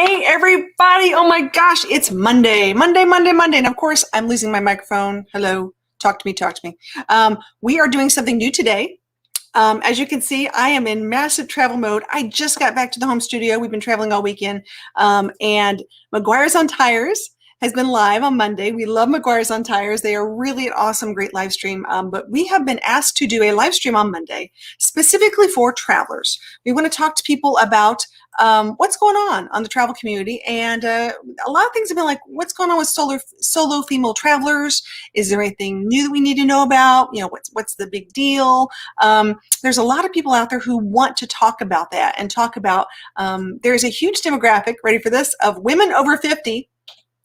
Hey, everybody. Oh my gosh, it's Monday. And of course, I'm losing my microphone. Hello. Talk to me. We are doing something new today. As you can see, I am in massive travel mode. I just got back to the home studio. We've been traveling all weekend. And McGuire's on Tires has been live on Monday. We love McGuire's on Tires. They are really an awesome, great live stream. But we have been asked to do a live stream on Monday specifically for travelers. We want to talk to people about what's going on the travel community. And a lot of things have been like, what's going on with solo female travelers? Is there anything new that we need to know about? You know, what's the big deal? There's a lot of people out there who want to talk about that and talk about, there's a huge demographic, ready for this, of women over 50.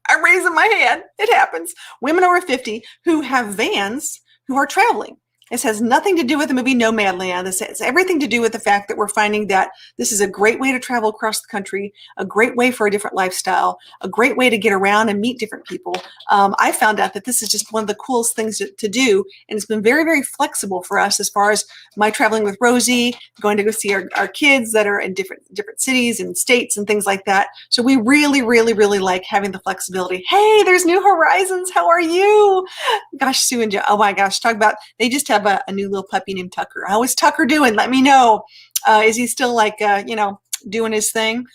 I'm raising my hand. It happens. Women over 50 who have vans who are traveling. This has nothing to do with the movie Nomadland. This has everything to do with the fact that we're finding that this is a great way to travel across the country, a great way for a different lifestyle, a great way to get around and meet different people. I found out that this is just one of the coolest things to do, and it's been very, very flexible for us as far as my traveling with Rosie, going to go see our kids that are in different cities and states and things like that. So we really, really, really like having the flexibility. Hey, there's New Horizons. How are you? Gosh, Sue and Joe. Oh my gosh, talk about, they just have a new little puppy named Tucker. How is Tucker doing? Let me know. Is he still like, doing his thing?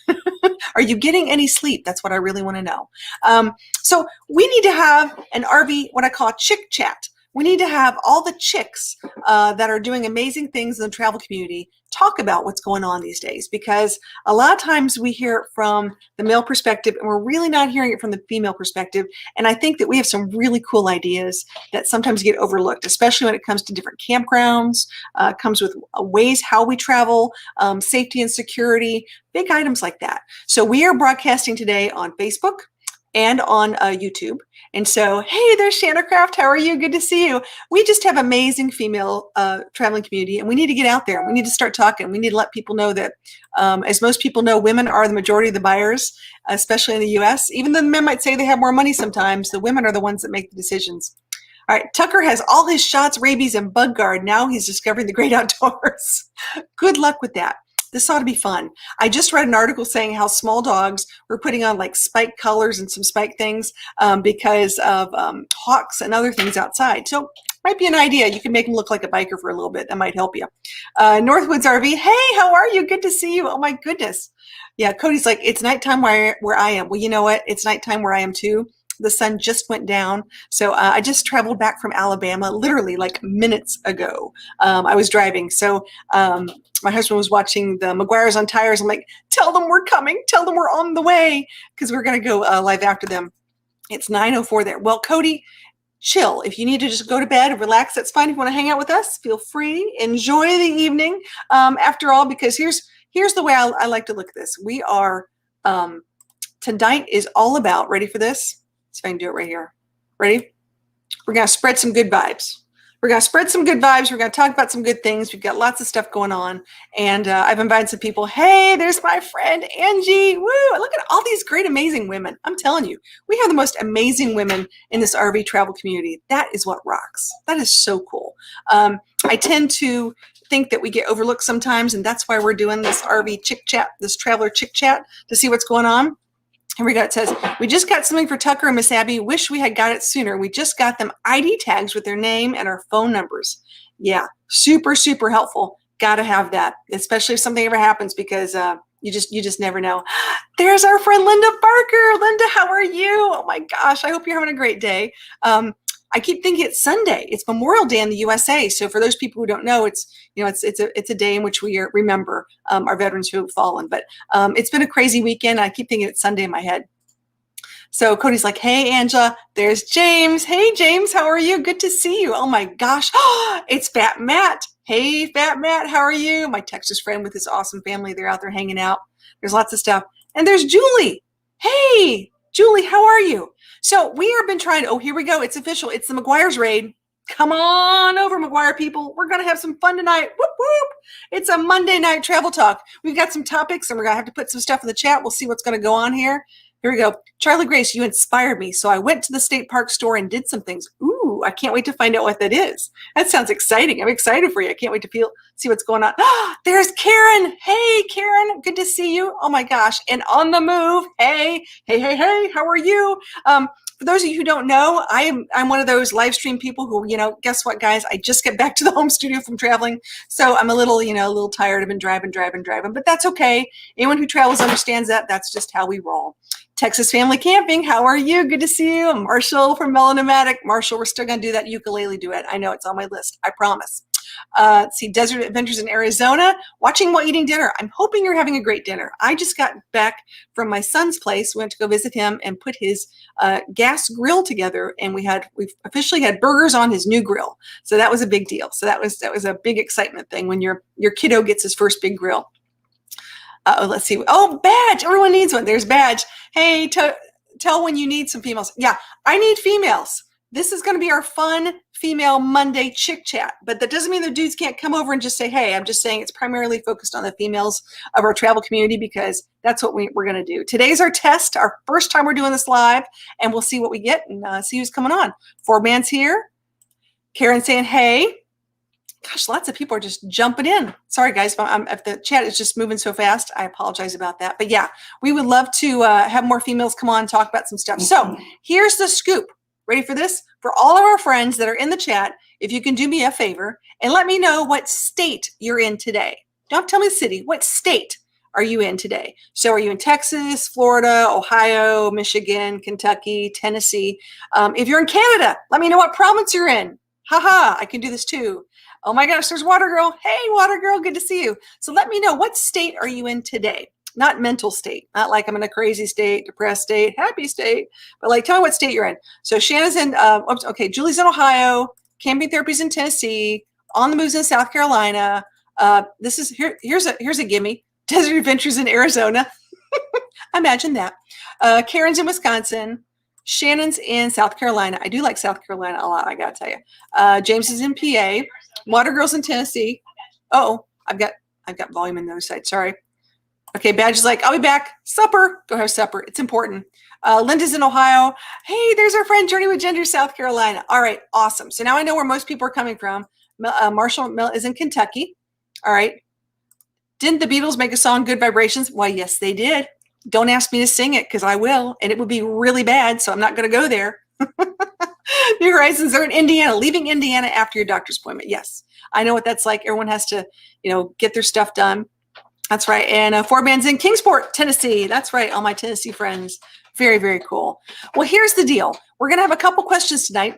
Are you getting any sleep? That's what I really want to know. So we need to have an RV, what I call chick chat. We need to have all the chicks that are doing amazing things in the travel community talk about what's going on these days, because a lot of times we hear it from the male perspective and we're really not hearing it from the female perspective. And I think that we have some really cool ideas that sometimes get overlooked, especially when it comes to different campgrounds, comes with ways how we travel, safety and security, big items like that. So we are broadcasting today on Facebook and on YouTube. And so, hey, there's Shanacraft. How are you? Good to see you. We just have amazing female traveling community, and we need to get out there. We need to start talking. We need to let people know that, as most people know, women are the majority of the buyers, especially in the U.S. Even though the men might say they have more money sometimes, the women are the ones that make the decisions. All right, Tucker has all his shots, rabies, and bug guard. Now he's discovering the great outdoors. Good luck with that. This ought to be fun. I just read an article saying how small dogs were putting on like spike collars and some spike things because of hawks and other things outside. So might be an idea. You can make them look like a biker for a little bit. That might help you. Northwoods RV. Hey, how are you? Good to see you. Oh my goodness. Yeah, Cody's like, it's nighttime where I am. Well, you know what? It's nighttime where I am too. The sun just went down. So I just traveled back from Alabama literally like minutes ago. I was driving. So my husband was watching the McGuire's on Tires. I'm like, tell them we're coming. Tell them we're on the way, because we're going to go live after them. It's 9:04 there. Well, Cody, chill. If you need to just go to bed and relax, that's fine. If you want to hang out with us, feel free. Enjoy the evening. After all, because here's the way I like to look at this. We are, tonight is all about, ready for this? See if I can do it right here. Ready? We're going to spread some good vibes. We're going to spread some good vibes. We're going to talk about some good things. We've got lots of stuff going on. And I've invited some people. Hey, there's my friend Angie. Woo! Look at all these great, amazing women. I'm telling you, we have the most amazing women in this RV travel community. That is what rocks. That is so cool. I tend to think that we get overlooked sometimes, and that's why we're doing this RV chick chat, this traveler chick chat, to see what's going on. Here we go. It says, we just got something for Tucker and Miss Abby. Wish we had got it sooner. We just got them ID tags with their name and our phone numbers. Yeah, super, super helpful. Got to have that, especially if something ever happens, because you just never know. There's our friend Linda Barker. Linda, how are you? Oh my gosh, I hope you're having a great day. I keep thinking it's Sunday. It's Memorial Day in the USA. So for those people who don't know, it's a day in which we remember our veterans who have fallen. But it's been a crazy weekend. I keep thinking it's Sunday in my head. So Cody's like, hey, Angela, there's James. Hey, James, how are you? Good to see you. Oh my gosh. It's Fat Matt. Hey, Fat Matt, how are you? My Texas friend with his awesome family. They're out there hanging out. There's lots of stuff. And there's Julie. Hey, Julie, how are you? So we have been trying to, oh, here we go. It's official. It's the McGuire's raid. Come on over, McGuire people. We're going to have some fun tonight. Whoop, whoop. It's a Monday night travel talk. We've got some topics, and we're going to have to put some stuff in the chat. We'll see what's going to go on here. Here we go. Charlie Grace, you inspired me. So I went to the state park store and did some things. Ooh, Ooh, I can't wait to find out what that is. That sounds exciting. I'm excited for you. I can't wait to see what's going on. There's Karen. Hey, Karen. Good to see you. Oh my gosh. And on the move. Hey. How are you? For those of you who don't know, I'm one of those live stream people who, guess what, guys? I just get back to the home studio from traveling. So I'm a little tired. I've been driving, but that's okay. Anyone who travels understands that. That's just how we roll. Texas Family Camping, how are you? Good to see you. Marshall from Melanomatic. Marshall, we're still going to do that ukulele duet. I know it's on my list. I promise. Let's see, Desert Adventures in Arizona. Watching while eating dinner. I'm hoping you're having a great dinner. I just got back from my son's place. We went to go visit him and put his gas grill together, and we officially had burgers on his new grill. So that was a big deal. So that was a big excitement thing when your kiddo gets his first big grill. Let's see. Oh, Badge. Everyone needs one. There's Badge. Hey, tell when you need some females. Yeah, I need females. This is going to be our fun female Monday chick chat, but that doesn't mean the dudes can't come over and just say, hey. I'm just saying it's primarily focused on the females of our travel community because that's what we're going to do. Today's our test, our first time we're doing this live, and we'll see what we get and see who's coming on. 4-man's here. Karen saying, hey. Gosh, lots of people are just jumping in. Sorry, guys, if the chat is just moving so fast, I apologize about that. But yeah, we would love to have more females come on and talk about some stuff. So here's the scoop. Ready for this? For all of our friends that are in the chat, if you can do me a favor and let me know what state you're in today. Don't tell me the city. What state are you in today? So are you in Texas, Florida, Ohio, Michigan, Kentucky, Tennessee? If you're in Canada, let me know what province you're in. Haha, I can do this too. Oh my gosh, there's Water Girl. Hey, Water Girl, good to see you. So let me know, what state are you in today? Not mental state, not like I'm in a crazy state, depressed state, happy state, but like tell me what state you're in. So Shanna's in, Julie's in Ohio, Camping Therapy's in Tennessee, On the Move's in South Carolina. Here's a gimme, Desert Adventures in Arizona. Imagine that. Karen's in Wisconsin. Shannon's in South Carolina. I do like South Carolina a lot, I gotta tell you. James is in PA. Water Girl's in Tennessee. Oh, I've got volume in the other side. Sorry. Okay, Badge is like, I'll be back. Supper. Go have supper. It's important. Linda's in Ohio. Hey, there's our friend Journey with Gender, South Carolina. All right, awesome. So now I know where most people are coming from. Marshall is in Kentucky. All right. Didn't the Beatles make a song, Good Vibrations? Why, yes, they did. Don't ask me to sing it because I will, and it would be really bad, so I'm not going to go there. New Horizons are in Indiana, leaving Indiana after your doctor's appointment. Yes, I know what that's like. Everyone has to, get their stuff done. That's right. And 4-man's in Kingsport, Tennessee. That's right. All my Tennessee friends. Very, very cool. Well, here's the deal. We're going to have a couple questions tonight.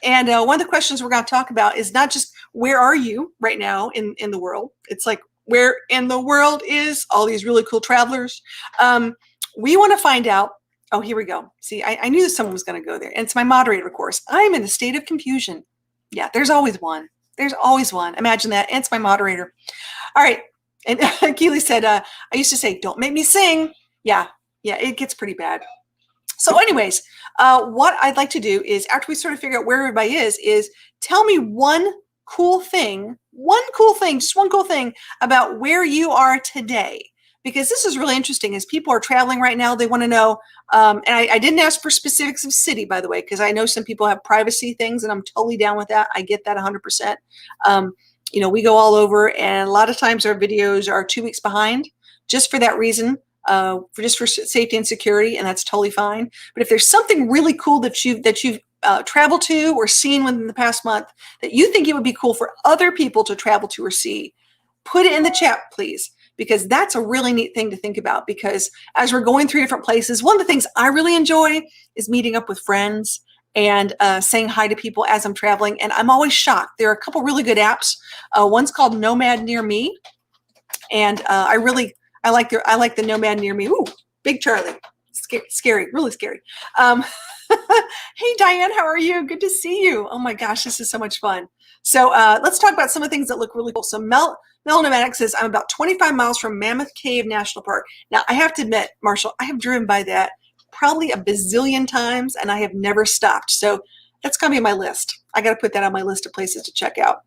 And one of the questions we're going to talk about is not just where are you right now in the world? It's like, where in the world is all these really cool travelers? We want to find out. Oh, here we go. See, I knew someone was going to go there. And it's my moderator, of course. I'm in a state of confusion. Yeah, there's always one. There's always one. Imagine that. And it's my moderator. All right. And Keely said, I used to say, don't make me sing. Yeah, it gets pretty bad. So anyways, what I'd like to do is after we sort of figure out where everybody is tell me one cool thing, just one cool thing about where you are today. Because this is really interesting as people are traveling right now, they want to know, and I didn't ask for specifics of city, by the way, because I know some people have privacy things and I'm totally down with that. I get that 100%. We go all over and a lot of times our videos are 2 weeks behind just for that reason, for safety and security, and that's totally fine. But if there's something really cool that you've traveled to or seen within the past month that you think it would be cool for other people to travel to or see, put it in the chat, please. Because that's a really neat thing to think about, because as we're going through different places, one of the things I really enjoy is meeting up with friends and saying hi to people as I'm traveling. And I'm always shocked. There are a couple really good apps. One's called Nomad Near Me. And I like the Nomad Near Me. Ooh, Big Charlie. Scary, really scary. Hey, Diane, how are you? Good to see you. Oh my gosh, this is so much fun. So let's talk about some of the things that look really cool. So Melanomatic says, I'm about 25 miles from Mammoth Cave National Park. Now, I have to admit, Marshall, I have driven by that probably a bazillion times, and I have never stopped. So that's going to be on my list. I got to put that on my list of places to check out.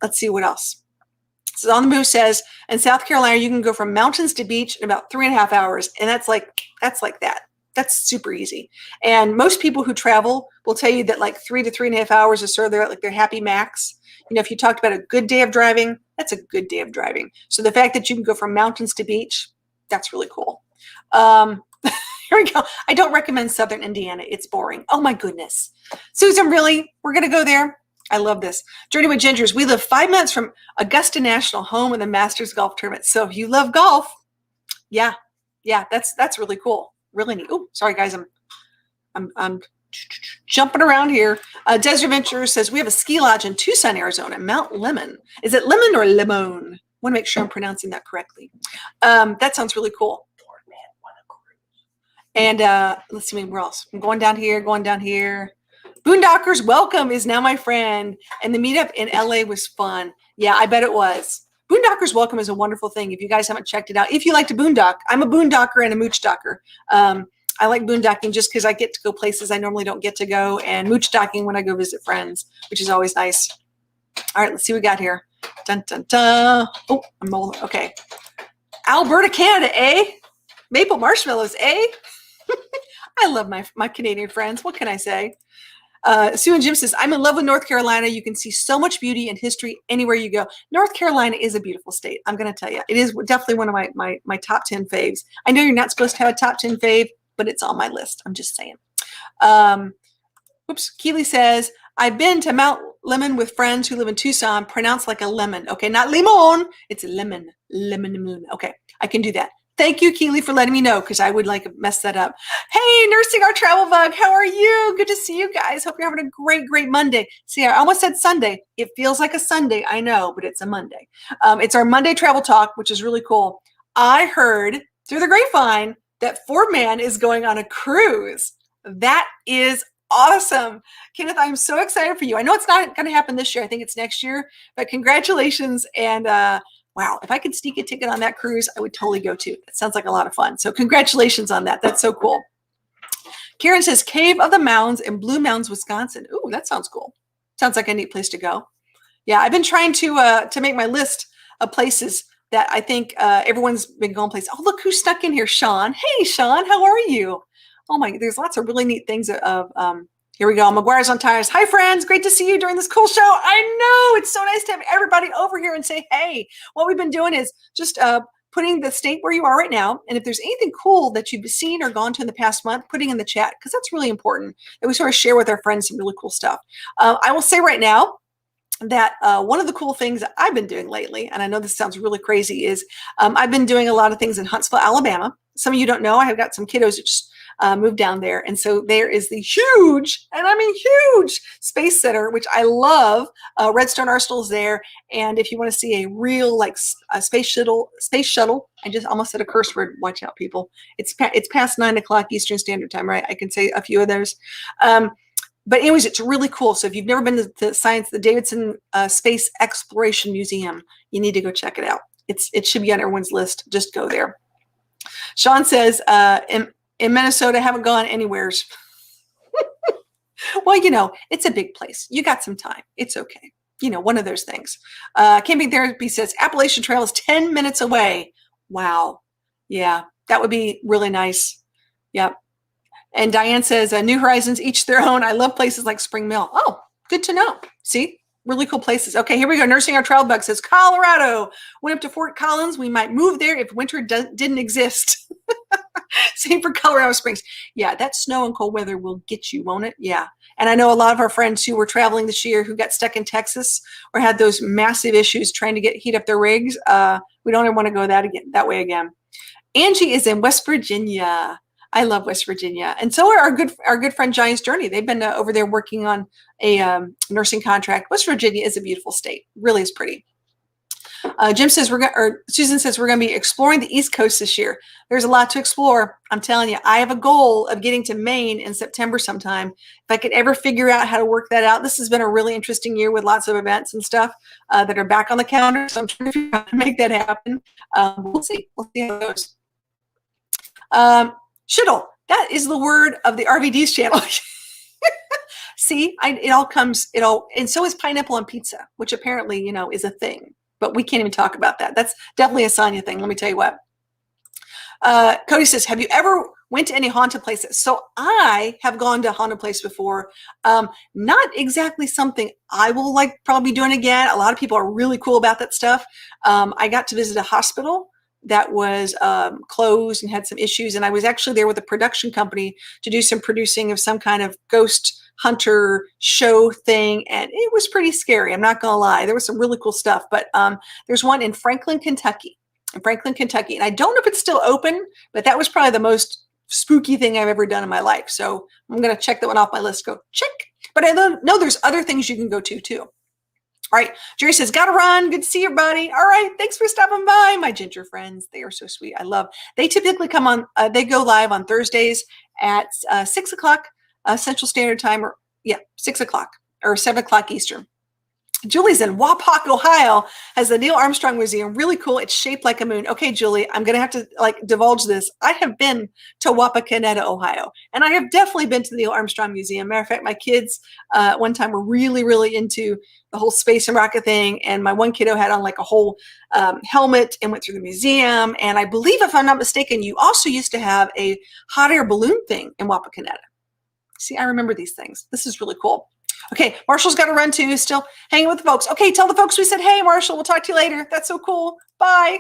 Let's see what else. So On the Move says, in South Carolina, you can go from mountains to beach in about 3.5 hours, and that's like that. That's super easy. And most people who travel will tell you that like 3 to 3.5 hours is sort of their happy max. If you talked about a good day of driving, that's a good day of driving. So the fact that you can go from mountains to beach, that's really cool. Here we go. I don't recommend Southern Indiana. It's boring. Oh my goodness. Susan, really? We're going to go there? I love this. Journey with Gingers. We live 5 minutes from Augusta National, home of the Masters Golf Tournament. So if you love golf, yeah, that's really cool. Really neat. Oh, sorry guys, I'm jumping around here. Desert Venture says we have a ski lodge in Tucson, Arizona, Mount Lemon. Is it Lemon or Limon? I want to make sure I'm pronouncing that correctly. That sounds really cool. And let's see where else. I'm going down here. Boondockers Welcome is now my friend. And the meetup in LA was fun. Yeah, I bet it was. Boondockers Welcome is a wonderful thing. If you guys haven't checked it out, if you like to boondock, I'm a boondocker and a mooch docker. I like boondocking just because I get to go places I normally don't get to go, and mooch docking when I go visit friends, which is always nice. All right, let's see what we got here. Dun, dun, dun. Oh, I'm old. Okay. Alberta, Canada, eh? Maple marshmallows, eh? I love my Canadian friends. What can I say? Sue and Jim says, I'm in love with North Carolina. You can see so much beauty and history anywhere you go. North Carolina is a beautiful state. I'm going to tell you. It is definitely one of my top 10 faves. I know you're not supposed to have a top 10 fave, but it's on my list. I'm just saying. Keely says, I've been to Mount Lemon with friends who live in Tucson, pronounced like a lemon. Okay, not limon. It's a lemon. Lemon. Okay, I can do that. Thank you, Keely, for letting me know, because I would like mess that up. Hey, Nursing Our Travel Bug, how are you? Good to see you guys. Hope you're having a great Monday. See, I almost said Sunday. It feels like a Sunday, I know, but it's a Monday. It's our Monday travel talk, which is really cool. I heard through the grapevine that Ford Man is going on a cruise. That is awesome. Kenneth, I'm so excited for you. I know it's not going to happen this year. I think it's next year, but congratulations. And wow, if I could sneak a ticket on that cruise, I would totally go too. It sounds like a lot of fun. So congratulations on that. That's so cool. Karen says Cave of the Mounds in Blue Mounds, Wisconsin. Ooh, that sounds cool. Sounds like a neat place to go. Yeah, I've been trying to make my list of places that I think everyone's been going places. Oh, look who's stuck in here, Sean. Hey, Sean, how are you? Oh my, there's lots of really neat things here we go. McGuire's on Tires. Hi, friends. Great to see you during this cool show. I know. It's so nice to have everybody over here and say, hey, what we've been doing is just putting the state where you are right now. And if there's anything cool that you've seen or gone to in the past month, putting in the chat, because that's really important that we sort of share with our friends some really cool stuff. I will say right now that one of the cool things that I've been doing lately, and I know this sounds really crazy, is I've been doing a lot of things in Huntsville, Alabama. Some of you don't know, I have got some kiddos that just moved down there. And so there is the huge, and I mean huge, Space Center, which I love. Redstone Arsenal is there. And if you want to see a real a space shuttle, I just almost said a curse word. Watch out, people. It's past 9 o'clock Eastern Standard Time, right? I can say a few of those. But anyways, it's really cool. So if you've never been to the Davidson Space Exploration Museum, you need to go check it out. It should be on everyone's list. Just go there. Sean says, in Minnesota, haven't gone anywheres. Well, it's a big place. You got some time. It's okay. One of those things. Camping Therapy says Appalachian Trail is 10 minutes away. Wow. Yeah, that would be really nice. Yep. And Diane says, New Horizons, each their own. I love places like Spring Mill. Oh, good to know. See? Really cool places. Okay, here we go. Nursing Our Travel Bug says, Colorado. Went up to Fort Collins. We might move there if winter didn't exist. Same for Colorado Springs. Yeah, that snow and cold weather will get you, won't it? Yeah. And I know a lot of our friends who were traveling this year who got stuck in Texas or had those massive issues trying to heat up their rigs. We don't ever want to go that way again. Angie is in West Virginia. I love West Virginia. And so are our good friend Giants Journey. They've been over there working on a nursing contract. West Virginia is a beautiful state. Really is pretty. Susan says we're going to be exploring the East Coast this year. There's a lot to explore. I'm telling you, I have a goal of getting to Maine in September sometime. If I could ever figure out how to work that out. This has been a really interesting year with lots of events and stuff that are back on the calendar. So I'm trying to figure out how to make that happen. We'll see. We'll see how it goes. Shittle. That is the word of the RVD's channel. See, and so is pineapple on pizza, which apparently, is a thing. But we can't even talk about that. That's definitely a Sonia thing. Let me tell you what. Cody says, have you ever went to any haunted places. So I have gone to a haunted place before. Not exactly something I will like probably doing again. A lot of people are really cool about that stuff. I got to visit a hospital that was closed and had some issues. And I was actually there with a production company to do some producing of some kind of ghost hunter show thing. And it was pretty scary. I'm not going to lie. There was some really cool stuff. But there's one in Franklin, Kentucky. And I don't know if it's still open, but that was probably the most spooky thing I've ever done in my life. So I'm going to check that one off my list. Go check. But I know there's other things you can go to too. All right. Jerry says, gotta run. Good to see everybody. All right. Thanks for stopping by, my ginger friends. They are so sweet. I love. They typically come on. They go live on Thursdays at 6 o'clock Central Standard Time, or 6 o'clock or 7 o'clock Eastern. Julie's in Wapak, Ohio, has the Neil Armstrong Museum. Really cool. It's shaped like a moon. Okay, Julie, I'm going to have to divulge this. I have been to Wapakoneta, Ohio, and I have definitely been to the Neil Armstrong Museum. Matter of fact, my kids one time were really, really into the whole space and rocket thing, and my one kiddo had on like a whole helmet and went through the museum. And I believe, if I'm not mistaken, you also used to have a hot air balloon thing in Wapakoneta. See, I remember these things. This is really cool. Okay, Marshall's got to run too, still hanging with the folks. Okay, tell the folks we said, hey, Marshall, we'll talk to you later. That's so cool. Bye.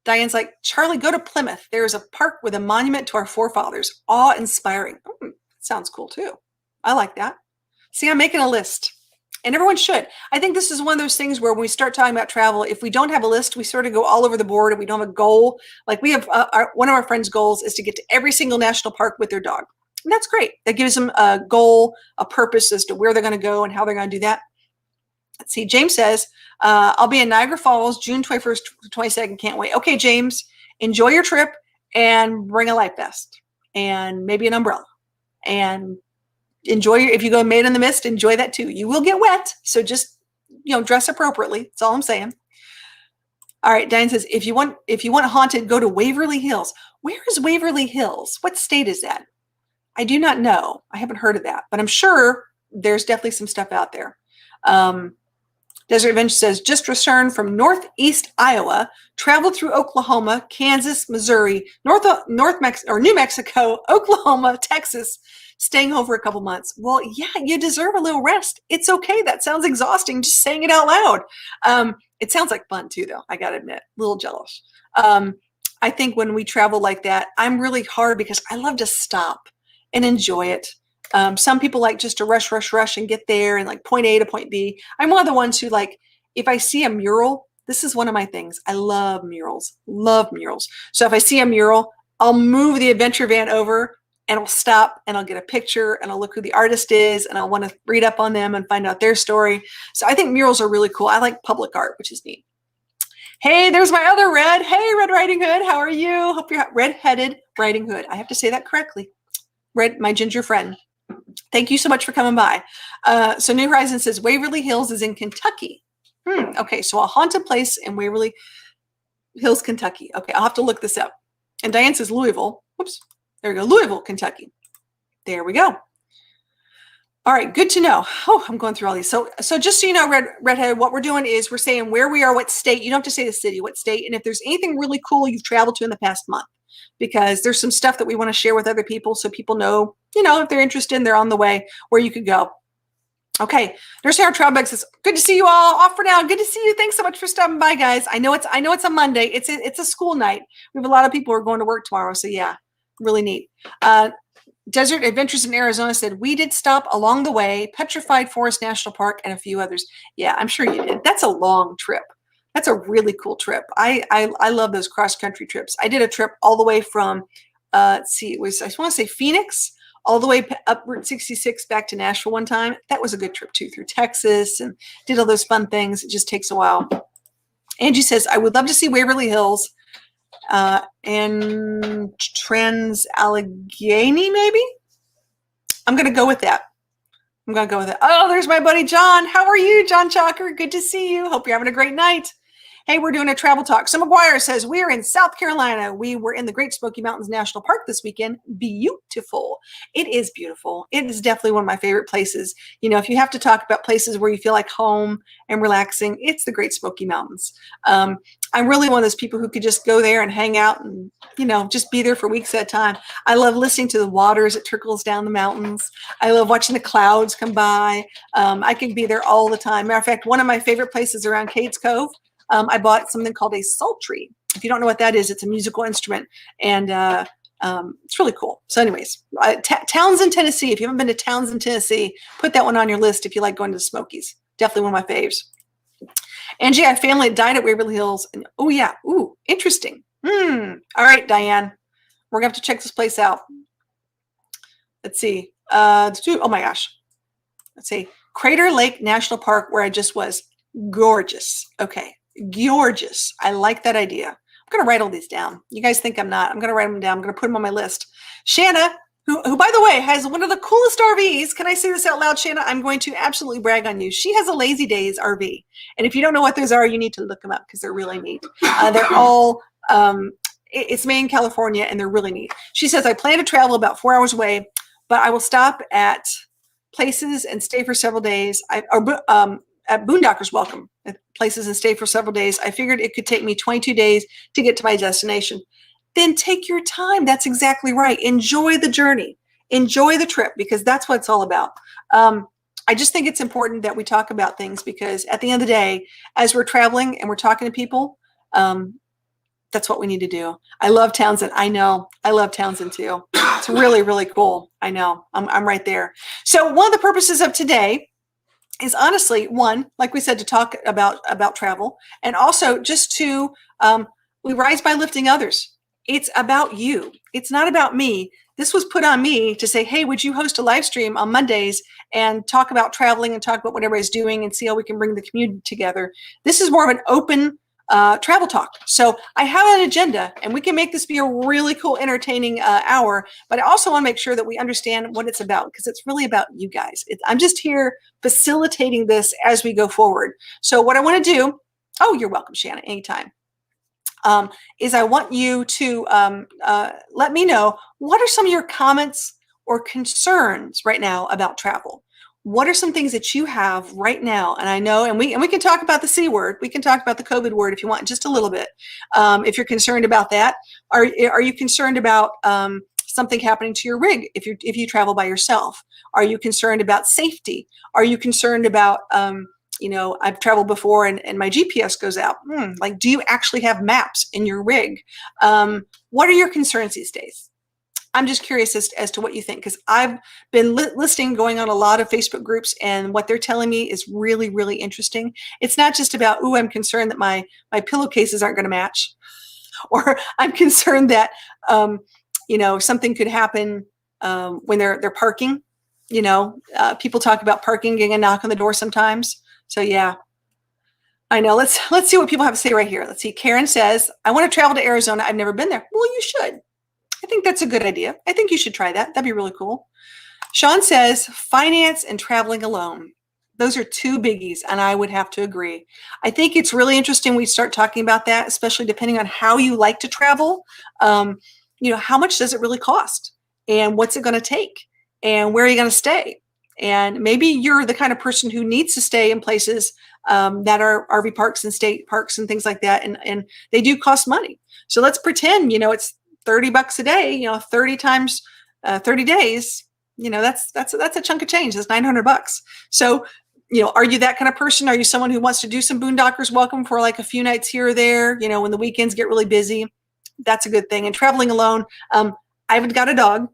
Diane's like, Charlie, go to Plymouth. There is a park with a monument to our forefathers. Awe-inspiring. Sounds cool too. I like that. See, I'm making a list. And everyone should. I think this is one of those things where when we start talking about travel, if we don't have a list, we sort of go all over the board and we don't have a goal. Like we have one of our friends' goals is to get to every single national park with their dog. And that's great. That gives them a goal, a purpose as to where they're going to go and how they're going to do that. Let's see. James says, I'll be in Niagara Falls, June 21st, 22nd. Can't wait. Okay, James, enjoy your trip and bring a life vest and maybe an umbrella. And enjoy if you go Made in the Mist, enjoy that too. You will get wet. So just, dress appropriately. That's all I'm saying. All right. Diane says, if you want haunted, go to Waverly Hills. Where is Waverly Hills? What state is that? I do not know. I haven't heard of that, but I'm sure there's definitely some stuff out there. Desert Adventure says, just returned from northeast Iowa, traveled through Oklahoma, Kansas, Missouri, New Mexico, Oklahoma, Texas, staying home for a couple months. Well, yeah, you deserve a little rest. It's okay. That sounds exhausting, just saying it out loud. It sounds like fun too, though. I got to admit, a little jealous. I think when we travel like that, I'm really hard because I love to stop and enjoy it. Some people like just to rush and get there and like point A to point B. I'm one of the ones who if I see a mural, this is one of my things. I love murals. So if I see a mural, I'll move the adventure van over and I'll stop and I'll get a picture and I'll look who the artist is and I'll want to read up on them and find out their story. So I think murals are really cool. I like public art, which is neat. Hey, there's my other Red. Hey, Red Riding Hood. How are you? Hope you're Red-headed Riding Hood. I have to say that correctly. Red, my ginger friend. Thank you so much for coming by. So New Horizon says Waverly Hills is in Kentucky. Okay, so a haunted place in Waverly Hills, Kentucky. Okay, I'll have to look this up. And Diane says Louisville. Whoops, there we go. Louisville, Kentucky. There we go. All right, good to know. Oh, I'm going through all these. So just so you know, Redhead, what we're doing is we're saying where we are, what state. You don't have to say the city, what state. And if there's anything really cool you've traveled to in the past month. Because there's some stuff that we want to share with other people so people know, if they're interested and they're on the way, where you could go. Okay. Nurse Sarah Trailbag says, good to see you all. Off for now. Good to see you. Thanks so much for stopping by, guys. I know it's a Monday. It's a school night. We have a lot of people who are going to work tomorrow. So yeah, really neat. Desert Adventures in Arizona said, we did stop along the way, Petrified Forest National Park and a few others. Yeah, I'm sure you did. That's a long trip. That's a really cool trip. I love those cross-country trips. I did a trip all the way from, I want to say Phoenix, all the way up Route 66 back to Nashville one time. That was a good trip too, through Texas, and did all those fun things. It just takes a while. Angie says, I would love to see Waverly Hills and Trans-Allegheny, maybe? I'm going to go with that. Oh, there's my buddy John. How are you, John Chalker? Good to see you. Hope you're having a great night. Hey, we're doing a travel talk. So McGuire says, we're in South Carolina. We were in the Great Smoky Mountains National Park this weekend. Beautiful. It is beautiful. It is definitely one of my favorite places. You know, if you have to talk about places where you feel like home and relaxing, it's the Great Smoky Mountains. I'm really one of those people who could just go there and hang out and, you know, just be there for weeks at a time. I love listening to the water as it trickles down the mountains. I love watching the clouds come by. I could be there all the time. Matter of fact, one of my favorite places around Cades Cove, I bought something called a psaltery. If you don't know what that is, it's a musical instrument, and it's really cool. So anyways, Townsend, Tennessee. If you haven't been to Townsend, Tennessee, put that one on your list if you like going to the Smokies. Definitely one of my faves. Angie, I have family that died at Waverly Hills. And, oh, yeah. Ooh, interesting. All right, Diane. We're going to have to check this place out. Let's see. Oh, my gosh. Let's see. Crater Lake National Park, where I just was. Gorgeous. Okay. Gorgeous. I like that idea. I'm going to write all these down. You guys think I'm not. I'm going to write them down. I'm going to put them on my list. Shanna, who, by the way, has one of the coolest RVs. Can I say this out loud, Shanna? I'm going to absolutely brag on you. She has a Lazy Days RV. And if you don't know what those are, you need to look them up because they're really neat. They're all, it's made in California, and they're really neat. She says, I plan to travel about 4 hours away, but I will stop at places and stay for several days. At Boondockers Welcome at places and stay for several days. I figured it could take me 22 days to get to my destination. Then take your time. That's exactly right. Enjoy the journey. Enjoy the trip, because that's what it's all about. I just think it's important that we talk about things, because at the end of the day, as we're traveling and we're talking to people, that's what we need to do. I love Townsend. I know. I love Townsend too. It's really, really cool. I know. I'm right there. So one of the purposes of today is honestly, one, like we said, to talk about travel, and also just to, we rise by lifting others. It's about you. It's not about me. This was put on me to say, hey, would you host a live stream on Mondays and talk about traveling and talk about what everybody's doing and see how we can bring the community together. This is more of an open travel talk. So I have an agenda, and we can make this be a really cool, entertaining hour, but I also want to make sure that we understand what it's about, because it's really about you guys. I'm just here facilitating this as we go forward. So what I want to do, oh, you're welcome, Shanna, anytime, is I want you to let me know, what are some of your comments or concerns right now about travel? What are some things that you have right now? And I know, and we can talk about the C word. We can talk about the COVID word if you want, just a little bit. If you're concerned about that, are you concerned about something happening to your rig if you travel by yourself? Are you concerned about safety? Are you concerned about I've traveled before and my GPS goes out. Like, do you actually have maps in your rig? What are your concerns these days? I'm just curious as to what you think, because I've been listening, going on a lot of Facebook groups, and what they're telling me is really, really interesting. It's not just about, oh, I'm concerned that my pillowcases aren't going to match, or I'm concerned that something could happen when they're parking. People talk about parking, getting a knock on the door sometimes. So yeah, I know. Let's see what people have to say right here. Let's see. Karen says, I want to travel to Arizona. I've never been there. Well, you should. I think that's a good idea. I think you should try that. That'd be really cool. Sean says, finance and traveling alone. Those are two biggies, and I would have to agree. I think it's really interesting we start talking about that, especially depending on how you like to travel. How much does it really cost? And what's it going to take? And where are you going to stay? And maybe you're the kind of person who needs to stay in places that are RV parks and state parks and things like that. And they do cost money. So let's pretend, it's $30 a day, 30 times 30 days, that's a chunk of change. That's $900. So, are you that kind of person? Are you someone who wants to do some Boondockers Welcome for like a few nights here or there, when the weekends get really busy? That's a good thing. And traveling alone, I've got a dog.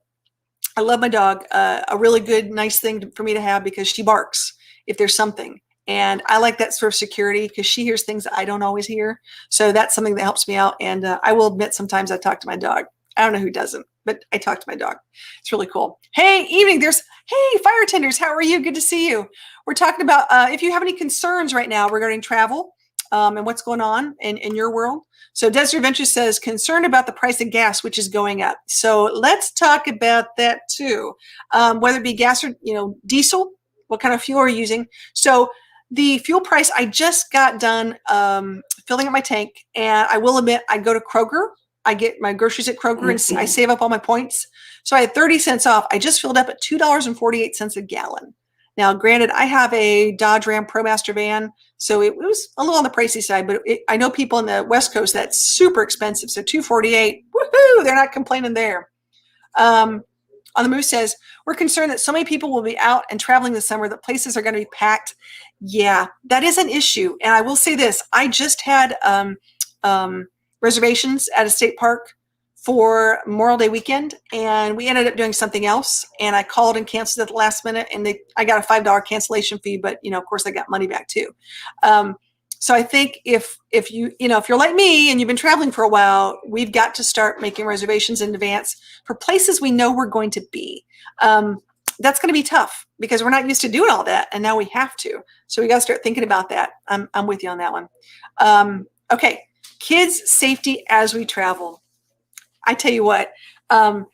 I love my dog. A really good, nice thing for me to have, because she barks if there's something. And I like that sort of security, because she hears things that I don't always hear. So that's something that helps me out. And I will admit, sometimes I talk to my dog. I don't know who doesn't, but I talk to my dog. It's really cool. Hey, evening. Hey, fire tenders. How are you? Good to see you. We're talking about if you have any concerns right now regarding travel and what's going on in your world. So Desert Venture says, concerned about the price of gas, which is going up. So let's talk about that too. Whether it be gas or, diesel, what kind of fuel are you using? So the fuel price, I just got done filling up my tank, and I will admit, I go to Kroger. I get my groceries at Kroger, and I save up all my points. So I had 30 cents off. I just filled up at $2.48 a gallon. Now, granted, I have a Dodge Ram ProMaster van, so it was a little on the pricey side, but I know people in the West Coast that's super expensive. So $2.48, woohoo! They're not complaining there. On the Moose says, we're concerned that so many people will be out and traveling this summer that places are going to be packed. Yeah, that is an issue. And I will say this, I just had reservations at a state park for Memorial Day weekend, and we ended up doing something else. And I called and canceled at the last minute, and I got a $5 cancellation fee, but of course I got money back too. So I think if you're like me and you've been traveling for a while, we've got to start making reservations in advance for places we know we're going to be. That's going to be tough because we're not used to doing all that, and now we have to. So we got to start thinking about that. I'm with you on that one. Okay, kids' safety as we travel. I tell you what, that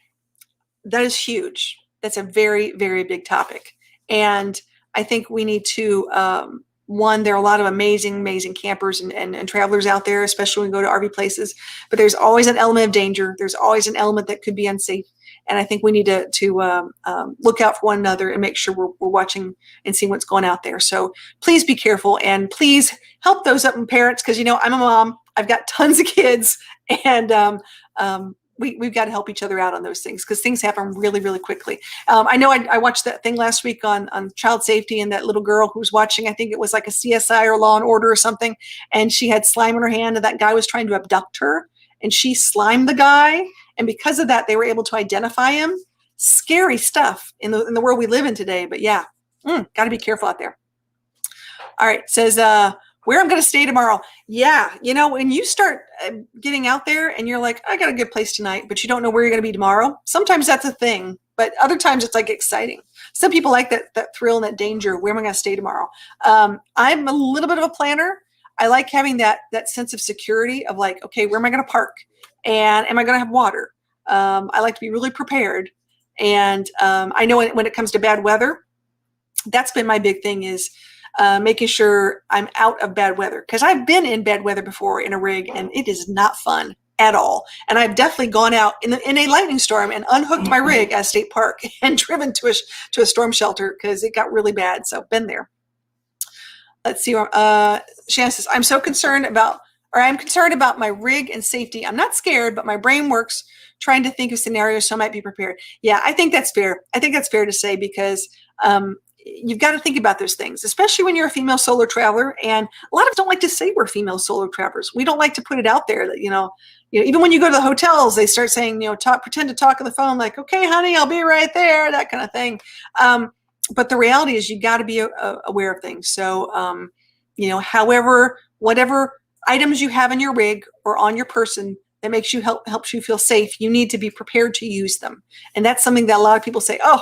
is huge. That's a very, very big topic, and I think we need to. One, there are a lot of amazing, amazing campers and travelers out there, especially when we go to RV places. But there's always an element of danger. There's always an element that could be unsafe. And I think we need to look out for one another and make sure we're watching and seeing what's going out there. So please be careful, and please help those up and parents, because I'm a mom. I've got tons of kids, and we've got to help each other out on those things because things happen really, really quickly. I know I watched that thing last week on child safety, and that little girl who was watching, I think it was like a CSI or Law and Order or something, and she had slime in her hand, and that guy was trying to abduct her, and she slimed the guy, and because of that, they were able to identify him. Scary stuff in the world we live in today, but yeah, got to be careful out there. All right, says where I'm going to stay tomorrow. Yeah, when you start getting out there and you're like, I got a good place tonight, but you don't know where you're going to be tomorrow. Sometimes that's a thing, but other times it's like exciting. Some people like that thrill and that danger. Where am I going to stay tomorrow? I'm a little bit of a planner. I like having that sense of security of like, okay, where am I going to park? And am I going to have water? I like to be really prepared. And I know when it comes to bad weather, that's been my big thing is making sure I'm out of bad weather, because I've been in bad weather before in a rig, and it is not fun at all. And I've definitely gone out in a lightning storm and unhooked my rig at State Park and driven to a storm shelter because it got really bad. So been there. Let's see. Shannon says, I'm concerned about my rig and safety. I'm not scared, but my brain works trying to think of scenarios so I might be prepared. Yeah, I think that's fair. I think that's fair to say, because you've got to think about those things, especially when you're a female solo traveler. And a lot of us don't like to say we're female solo travelers. We don't like to put it out there that, even when you go to the hotels, they start saying, pretend to talk on the phone, like, okay, honey, I'll be right there, that kind of thing. But the reality is you got to be aware of things. So, whatever items you have in your rig or on your person that helps you feel safe, you need to be prepared to use them. And that's something that a lot of people say, oh,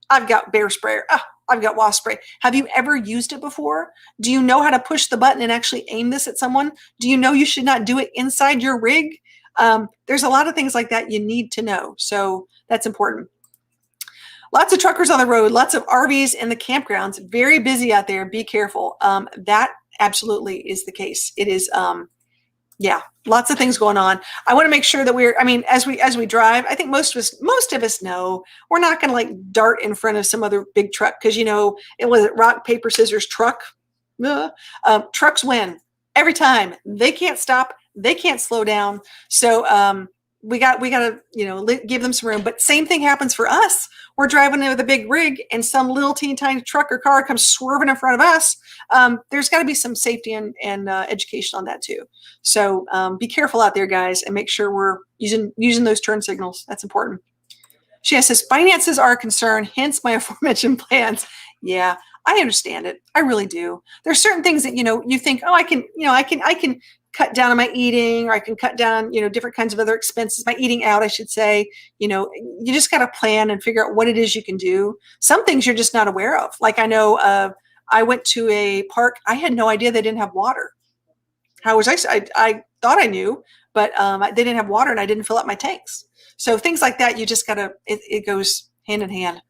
I've got bear spray. I've got wasp spray. Have you ever used it before? Do you know how to push the button and actually aim this at someone? Do you know you should not do it inside your rig? There's a lot of things like that you need to know. So that's important. Lots of truckers on the road, lots of RVs in the campgrounds, very busy out there. Be careful. That absolutely is the case. It is, lots of things going on. I want to make sure that as we drive, I think most of us know we're not going to like dart in front of some other big truck, because it was rock, paper, scissors, truck. Trucks win every time. They can't stop. They can't slow down. So we got to give them some room. But same thing happens for us. We're driving with a big rig, and some little teeny tiny truck or car comes swerving in front of us. There's got to be some safety and education on that too. So be careful out there, guys, and make sure we're using those turn signals. That's important. She says, finances are a concern, hence my aforementioned plans. Yeah, I understand it. I really do. There's certain things that, you think, oh, I can cut down on my eating, or I can cut down, different kinds of other expenses, my eating out, I should say. You just got to plan and figure out what it is you can do. Some things you're just not aware of. Like I know I went to a park. I had no idea they didn't have water. How was I thought I knew, but they didn't have water, and I didn't fill up my tanks. So things like that, you just got to, it goes hand in hand.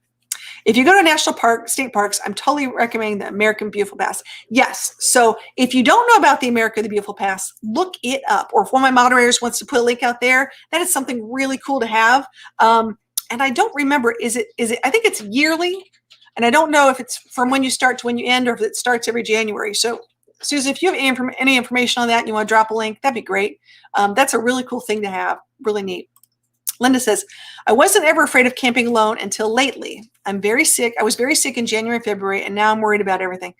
If you go to national park, state parks, I'm totally recommending the American Beautiful Pass. Yes. So if you don't know about the America the Beautiful Pass, look it up. Or if one of my moderators wants to put a link out there, that is something really cool to have. And I don't remember, is it, I think it's yearly. And I don't know if it's from when you start to when you end or if it starts every January. So Susan, if you have any information on that and you want to drop a link, that'd be great. That's a really cool thing to have. Really neat. Linda says, I wasn't ever afraid of camping alone until lately. I'm very sick. I was very sick in January and February, and now I'm worried about everything.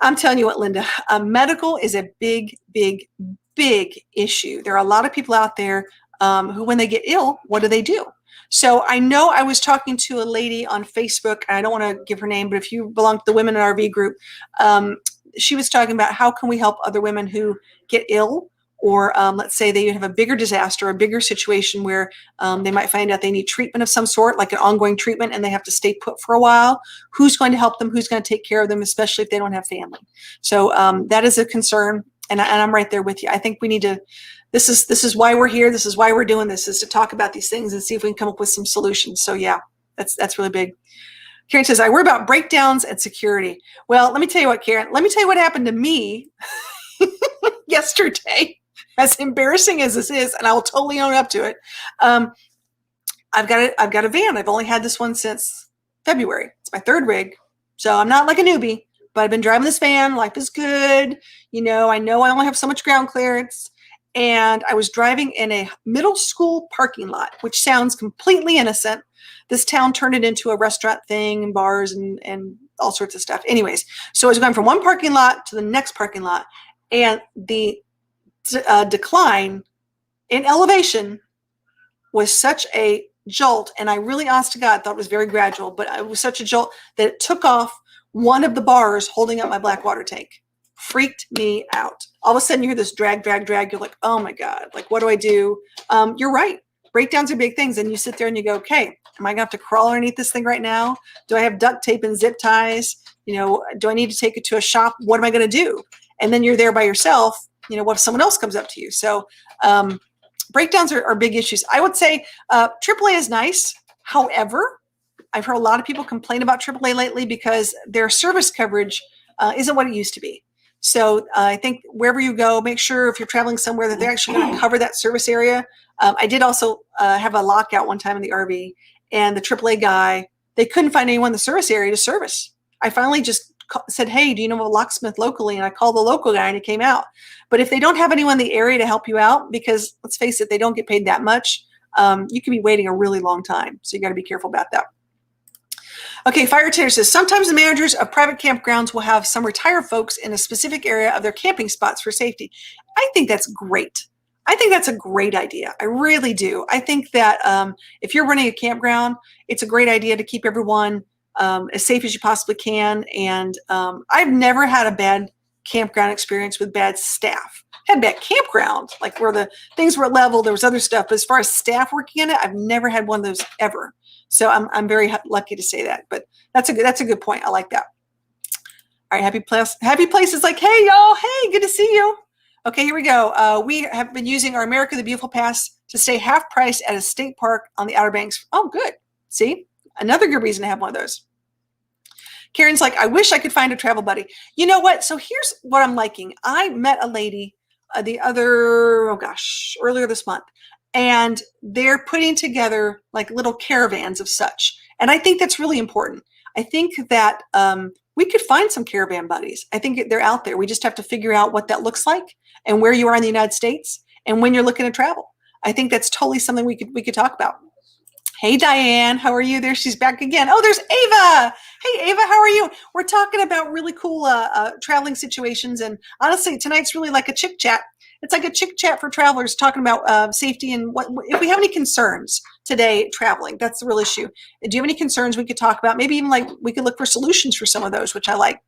I'm telling you what, Linda, medical is a big, big, big issue. There are a lot of people out there who, when they get ill, what do? So I know I was talking to a lady on Facebook, and I don't want to give her name, but if you belong to the Women in RV group, she was talking about how can we help other women who get ill, or let's say they have a bigger disaster, a bigger situation where they might find out they need treatment of some sort, like an ongoing treatment, and they have to stay put for a while. Who's going to help them? Who's going to take care of them, especially if they don't have family? So that is a concern, and I'm right there with you. I think we need to, this is why we're here. This is why we're doing this, is to talk about these things and see if we can come up with some solutions. So yeah, that's really big. Karen says, I worry about breakdowns and security. Well, let me tell you what, Karen, let me tell you what happened to me yesterday. As embarrassing as this is, and I will totally own up to it. I've got a van. I've only had this one since February. It's my third rig. So I'm not like a newbie, but I've been driving this van. Life is good. I know I only have so much ground clearance. And I was driving in a middle school parking lot, which sounds completely innocent. This town turned it into a restaurant thing and bars and all sorts of stuff. Anyways, so I was going from one parking lot to the next parking lot, and the decline in elevation was such a jolt, and I really, honest to God, thought it was very gradual, but it was such a jolt that it took off one of the bars holding up my black water tank. Freaked me out. All of a sudden you hear this drag. You're like, oh my God, like, what do I do? You're right. Breakdowns are big things. And you sit there and you go, okay, am I gonna have to crawl underneath this thing right now? Do I have duct tape and zip ties? Do I need to take it to a shop? What am I gonna do? And then you're there by yourself. What if someone else comes up to you? So breakdowns are big issues. I would say AAA is nice. However, I've heard a lot of people complain about AAA lately because their service coverage isn't what it used to be. So I think wherever you go, make sure if you're traveling somewhere that they're actually going to cover that service area. I did also have a lockout one time in the RV, and the AAA guy, they couldn't find anyone in the service area to service. I finally just said, hey, do you know of a locksmith locally? And I called the local guy and he came out. But if they don't have anyone in the area to help you out, because let's face it, they don't get paid that much, you can be waiting a really long time. So you got to be careful about that. Okay, Fire Tater says, sometimes the managers of private campgrounds will have some retired folks in a specific area of their camping spots for safety. I think that's great. I think that's a great idea. I really do. I think that if you're running a campground, it's a great idea to keep everyone as safe as you possibly can. And I've never had a bad campground experience with bad staff. Had bad campground, like where the things were level, there was other stuff. But as far as staff working in it, I've never had one of those ever. So I'm very lucky to say that. But that's a good point. I like that. All right, Happy Place is like, hey y'all, hey, good to see you. Okay, here we go. We have been using our America the Beautiful Pass to stay half price at a state park on the Outer Banks. Oh, good. See, another good reason to have one of those. Karen's like, I wish I could find a travel buddy. You know what? So here's what I'm liking. I met a lady earlier this month, and they're putting together like little caravans of such. And I think that's really important. I think that we could find some caravan buddies. I think they're out there. We just have to figure out what that looks like and where you are in the United States and when you're looking to travel. I think that's totally something we could talk about. Hey, Diane, how are you? There, she's back again. Oh, there's Ava. Hey, Ava, how are you? We're talking about really cool traveling situations. And honestly, tonight's really like a chick chat. It's like a chick chat for travelers talking about safety and what if we have any concerns today traveling. That's the real issue. Do you have any concerns we could talk about? Maybe even like we could look for solutions for some of those, which I like.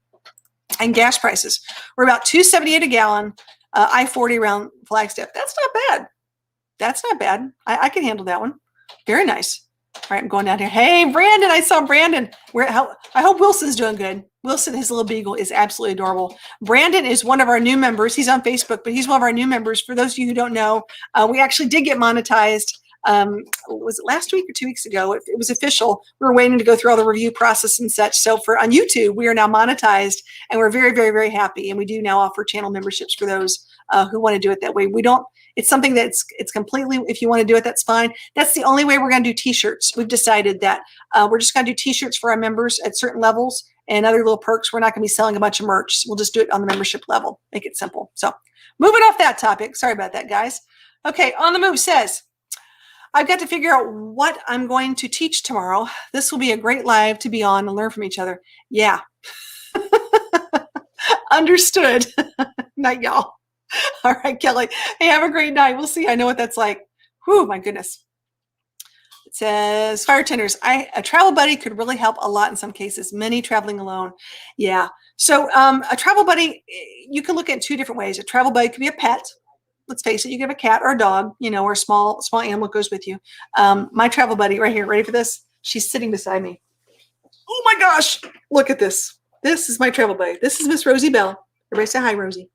And gas prices. We're about $2.78 a gallon, I-40 around Flagstaff. That's not bad. That's not bad. I can handle that one. Very nice. All right, I'm going down here. Hey, Brandon, I saw Brandon. I hope Wilson's doing good. Wilson, his little beagle, is absolutely adorable. Brandon is one of our new members. He's on Facebook, but he's one of our new members. For those of you who don't know, we actually did get monetized Was it last week or 2 weeks ago? It was official. We were waiting to go through all the review process and such. So on YouTube, we are now monetized, and we're very, very, very happy. And we do now offer channel memberships for those who want to do it that way. We don't. It's something that's completely. If you want to do it, that's fine. That's the only way we're going to do T-shirts. We've decided that we're just going to do T-shirts for our members at certain levels and other little perks. We're not going to be selling a bunch of merch. We'll just do it on the membership level. Make it simple. So moving off that topic. Sorry about that, guys. Okay, On the Move says, I've got to figure out what I'm going to teach tomorrow. This will be a great live to be on and learn from each other. Yeah. Understood. Night, y'all. All right, Kelly. Hey, have a great night. We'll see. I know what that's like. Whew, my goodness. It says, fire tenders, a travel buddy could really help a lot in some cases, many traveling alone. Yeah. So a travel buddy, you can look at 2 different ways. A travel buddy could be a pet. Let's face it, you can have a cat or a dog, or a small animal goes with you. My travel buddy right here, ready for this? She's sitting beside me. Oh my gosh, look at this. This is my travel buddy. This is Miss Rosie Bell. Everybody say hi, Rosie.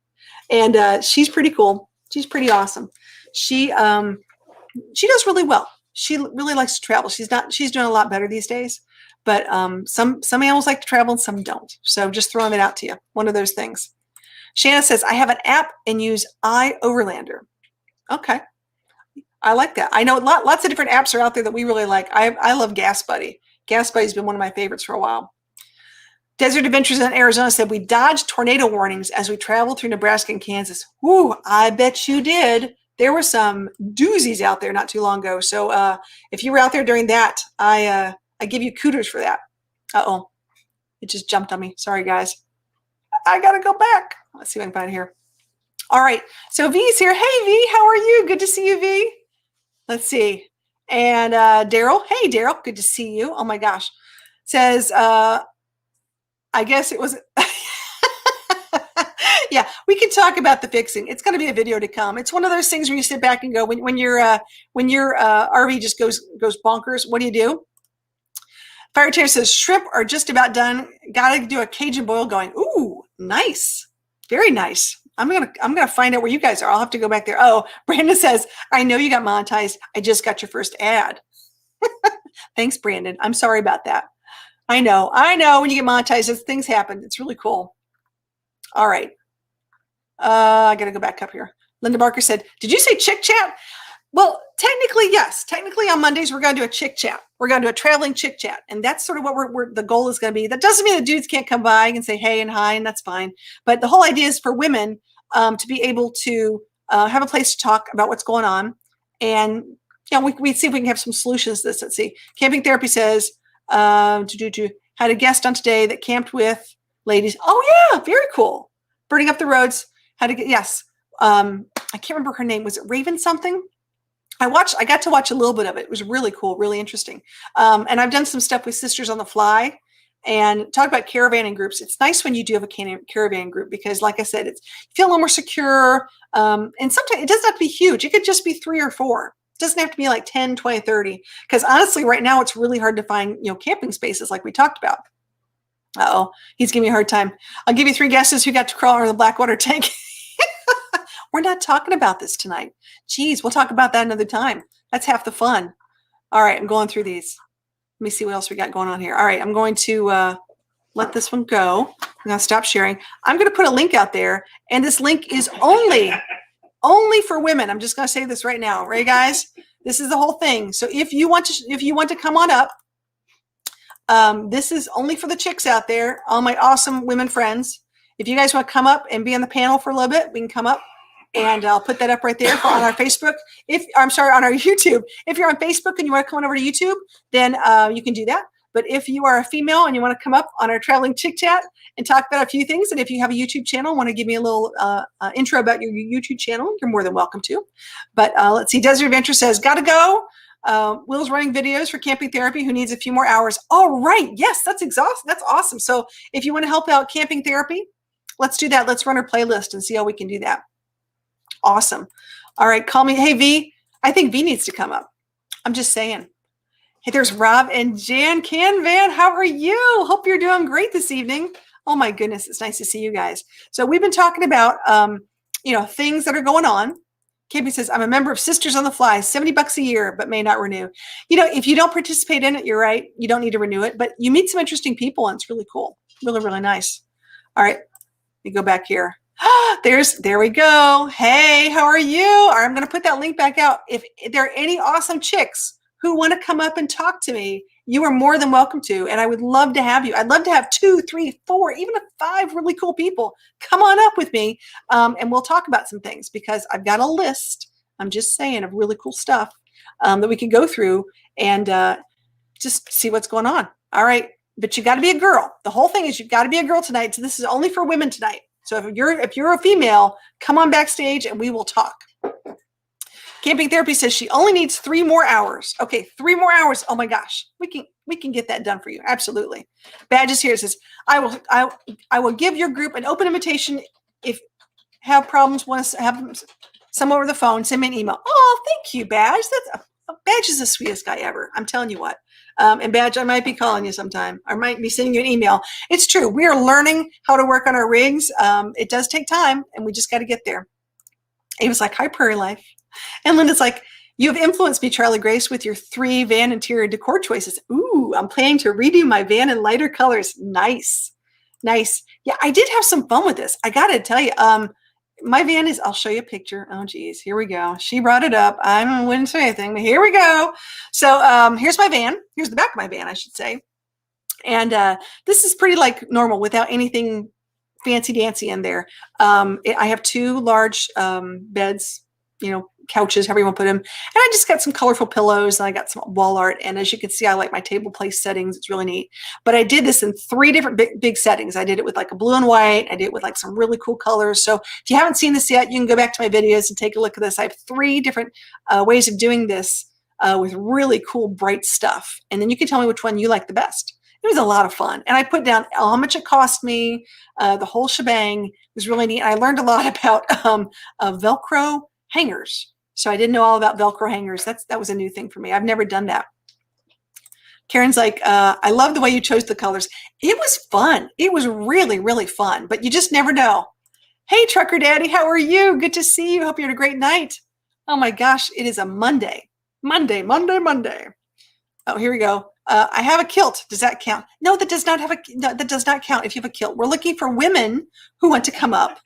And she's pretty cool. She's pretty awesome. She does really well. She really likes to travel. She's doing a lot better these days. But some animals like to travel and some don't. So just throwing it out to you. One of those things. Shanna says, I have an app and use iOverlander. Okay. I like that. I know lots of different apps are out there that we really like. I love Gas Buddy. Gas Buddy's been one of my favorites for a while. Desert Adventures in Arizona said, we dodged tornado warnings as we traveled through Nebraska and Kansas. Woo, I bet you did. There were some doozies out there not too long ago. So if you were out there during that, I give you kudos for that. Uh-oh. It just jumped on me. Sorry, guys. I got to go back. Let's see if I can find it here. All right. So V's here. Hey, V, how are you? Good to see you, V. Let's see. And Daryl. Hey, Daryl. Good to see you. Oh, my gosh. Says, I guess it was. Yeah, we can talk about the fixing. It's going to be a video to come. It's one of those things where you sit back and go, when your RV just goes bonkers, what do? Fire Chair says, shrimp are just about done. Got to do a Cajun boil going. Ooh, nice. Very nice. I'm gonna find out where you guys are. I'll have to go back there. Oh, Brandon says, I know you got monetized. I just got your first ad. Thanks, Brandon. I'm sorry about that. I know. When you get monetized, things happen. It's really cool. All right. I got to go back up here. Linda Barker said, did you say chick chat? Well, technically, yes. Technically, on Mondays, we're going to do a chick chat. We're going to do a traveling chick chat. And that's sort of what the goal is going to be. That doesn't mean the dudes can't come by and say hey and hi, and that's fine. But the whole idea is for women to be able to have a place to talk about what's going on. And we see if we can have some solutions to this. Let's see. Camping Therapy says, had a guest on today that camped with ladies. Oh, yeah. Very cool. Burning up the roads. Yes. I can't remember her name. Was it Raven something? I got to watch a little bit of it. It was really cool, really interesting. And I've done some stuff with Sisters on the Fly and talk about caravanning groups. It's nice when you do have a caravan group because, like I said, you feel a little more secure. And sometimes it doesn't have to be huge. It could just be 3 or 4. It doesn't have to be like 10, 20, 30. Because honestly, right now, it's really hard to find, camping spaces like we talked about. Uh-oh, he's giving me a hard time. I'll give you 3 guesses who got to crawl under the Blackwater tank. We're not talking about this tonight. Geez, we'll talk about that another time. That's half the fun. All right, I'm going through these. Let me see what else we got going on here. All right, I'm going to let this one go. I'm going to stop sharing. I'm going to put a link out there, and this link is only for women. I'm just going to say this right now, right, guys? This is the whole thing. So if you want to come on up, this is only for the chicks out there, all my awesome women friends. If you guys want to come up and be on the panel for a little bit, we can come up. And I'll put that up right there on our Facebook. On our YouTube. If you're on Facebook and you want to come on over to YouTube, then you can do that. But if you are a female and you want to come up on our traveling chick chat and talk about a few things, and if you have a YouTube channel, want to give me a little intro about your YouTube channel, you're more than welcome to. But let's see. Desert Adventure says, gotta go. Will's running videos for Camping Therapy who needs a few more hours. All right. Yes, that's exhausting. That's awesome. So if you want to help out Camping Therapy, let's do that. Let's run our playlist and see how we can do that. Awesome. All right. Call me. Hey, V. I think V needs to come up. I'm just saying. Hey, there's Rob and Jan Canvan. How are you? Hope you're doing great this evening. Oh, my goodness. It's nice to see you guys. So we've been talking about, things that are going on, Kimmy says, I'm a member of Sisters on the Fly, $70 a year, but may not renew. You know, if you don't participate in it, you're right. You don't need to renew it, but you meet some interesting people and it's really cool. Really, really nice. All right. Let me go back here. There we go. Hey, how are you? All right, I'm going to put that link back out. If there are any awesome chicks who want to come up and talk to me, you are more than welcome to. And I would love to have you. I'd love to have 2, 3, 4, even 5 really cool people come on up with me. And we'll talk about some things because I've got a list, I'm just saying, of really cool stuff that we can go through and just see what's going on. All right. But you got to be a girl. The whole thing is you've got to be a girl tonight. So this is only for women tonight. So if you're a female, come on backstage and we will talk. Camping Therapy says she only needs 3 more hours. Okay, 3 more hours. Oh my gosh, we can get that done for you. Absolutely. Badges here says I will give your group an open invitation if have problems. Want to have some over the phone? Send me an email. Oh, thank you, Badge. Badge is the sweetest guy ever. I'm telling you what. And Badge, I might be calling you sometime. I might be sending you an email. It's true. We are learning how to work on our rigs. It does take time, and we just got to get there. Ava's like, hi, Prairie Life. And Linda's like, you have influenced me, Charlie Grace, with your 3 van interior decor choices. Ooh, I'm planning to redo my van in lighter colors. Nice. Nice. Yeah, I did have some fun with this. I got to tell you, my van is, I'll show you a picture. Oh, geez. Here we go. She brought it up. I wouldn't say anything, but here we go. So here's my van. Here's the back of my van, I should say. And this is pretty like normal without anything fancy dancy in there. I have 2 large beds, couches, however you want to put them. And I just got some colorful pillows and I got some wall art. And as you can see, I like my table place settings. It's really neat. But I did this in 3 different big settings. I did it with like a blue and white. I did it with like some really cool colors. So if you haven't seen this yet, you can go back to my videos and take a look at this. I have 3 different ways of doing this with really cool, bright stuff. And then you can tell me which one you like the best. It was a lot of fun. And I put down how much it cost me, the whole shebang. It was really neat. I learned a lot about Velcro hangers. So I didn't know all about Velcro hangers. That was a new thing for me. I've never done that. Karen's like, I love the way you chose the colors. It was fun. It was really, really fun, but you just never know. Hey, Trucker Daddy, how are you? Good to see you. Hope you had a great night. Oh my gosh, it is a Monday. Monday. Oh, here we go. I have a kilt. Does that count? No, that does not that does not count if you have a kilt. We're looking for women who want to come up.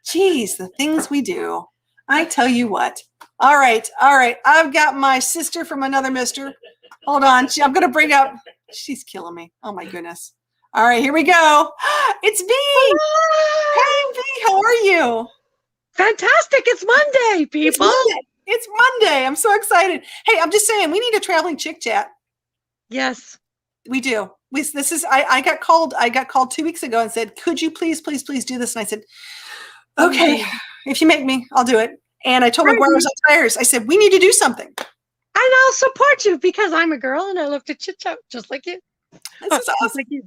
Geez, the things we do. I tell you what. All right. I've got my sister from another mister. Hold on. I'm going to bring up. She's killing me. Oh, my goodness. All right. Here we go. It's V. Hey, V. How are you? Fantastic. It's Monday, people. It's Monday. I'm so excited. Hey, I'm just saying, we need a traveling chick chat. Yes. We do. I got called 2 weeks ago and said, could you please do this? And I said, okay, if you make me, I'll do it. And I told my Guaros on Tires, I said, we need to do something. And I'll support you because I'm a girl and I love to chit chat just like you. This is awesome. Like you.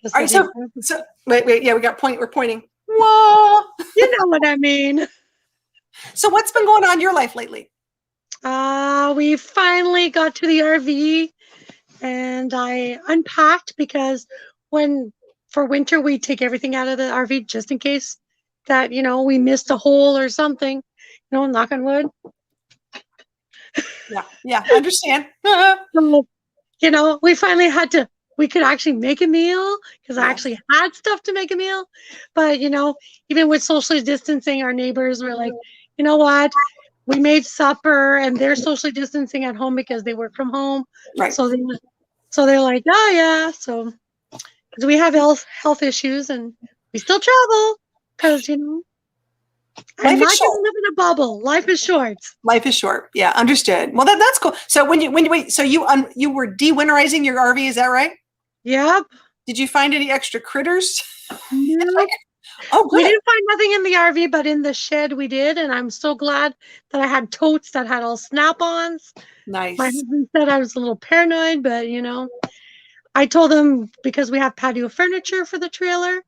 All right, so wait, yeah, we're pointing. Whoa. You know what I mean. So what's been going on in your life lately? We finally got to the RV and I unpacked because for winter, we take everything out of the RV just in case that, we missed a hole or something, knock on wood. Yeah, I understand. So, we finally we could actually make a meal because I actually had stuff to make a meal. But, even with socially distancing, our neighbors were like, you know what? We made supper and they're socially distancing at home because they work from home. Right. So they're like, oh, yeah. So because we have health issues and we still travel because, I'm not going to live in a bubble. Life is short. Life is short. Yeah, understood. Well, that's cool. So you were de-winterizing your RV, is that right? Yep. Did you find any extra critters? Nope. Oh, good. We didn't find nothing in the RV, but in the shed we did, and I'm so glad that I had totes that had all snap-ons. Nice. My husband said I was a little paranoid, but I told him because we have patio furniture for the trailer,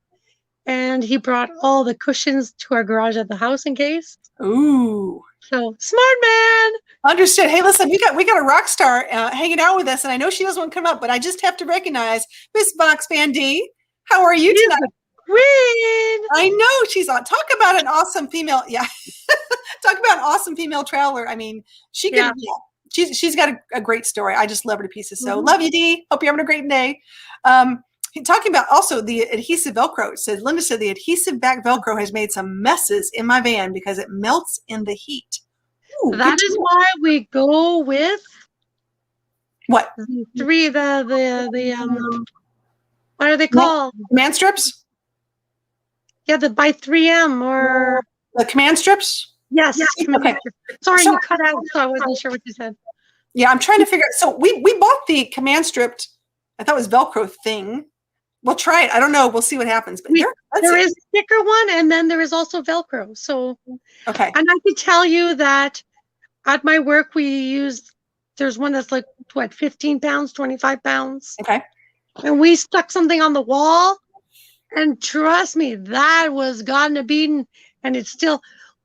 and he brought all the cushions to our garage at the house in case. Ooh. So smart man. Understood. Hey, listen, we got a rock star hanging out with us, and I know she doesn't want to come up, but I just have to recognize Miss Box Van D. How are you tonight? Win! I know she's on. Talk about an awesome female. Yeah. Talk about an awesome female traveler. I mean, she could, Yeah. she's got a great story. I just love her to pieces. So Mhm. love you, Dee. Hope you're having a great day. Talking about also the adhesive Velcro. It says, Linda said the adhesive back Velcro has made some messes in my van because it melts in the heat. Ooh, That is why we go with what? what are they called? Command strips? Yeah, the by 3M or The command strips? yes, Okay. Sorry, So- you cut out, so I wasn't sure what you said. Yeah, I'm trying to figure out. So we bought the command stripped, I thought it was Velcro thing. We'll try it. I don't know. We'll see what happens. But There is a thicker one, and then there is also Velcro. So, okay. and I can tell you that at my work we use. There's one that's like what, 15 pounds, 25 pounds. Okay. And we stuck something on the wall, and trust me, that was gotten a beating. And it's still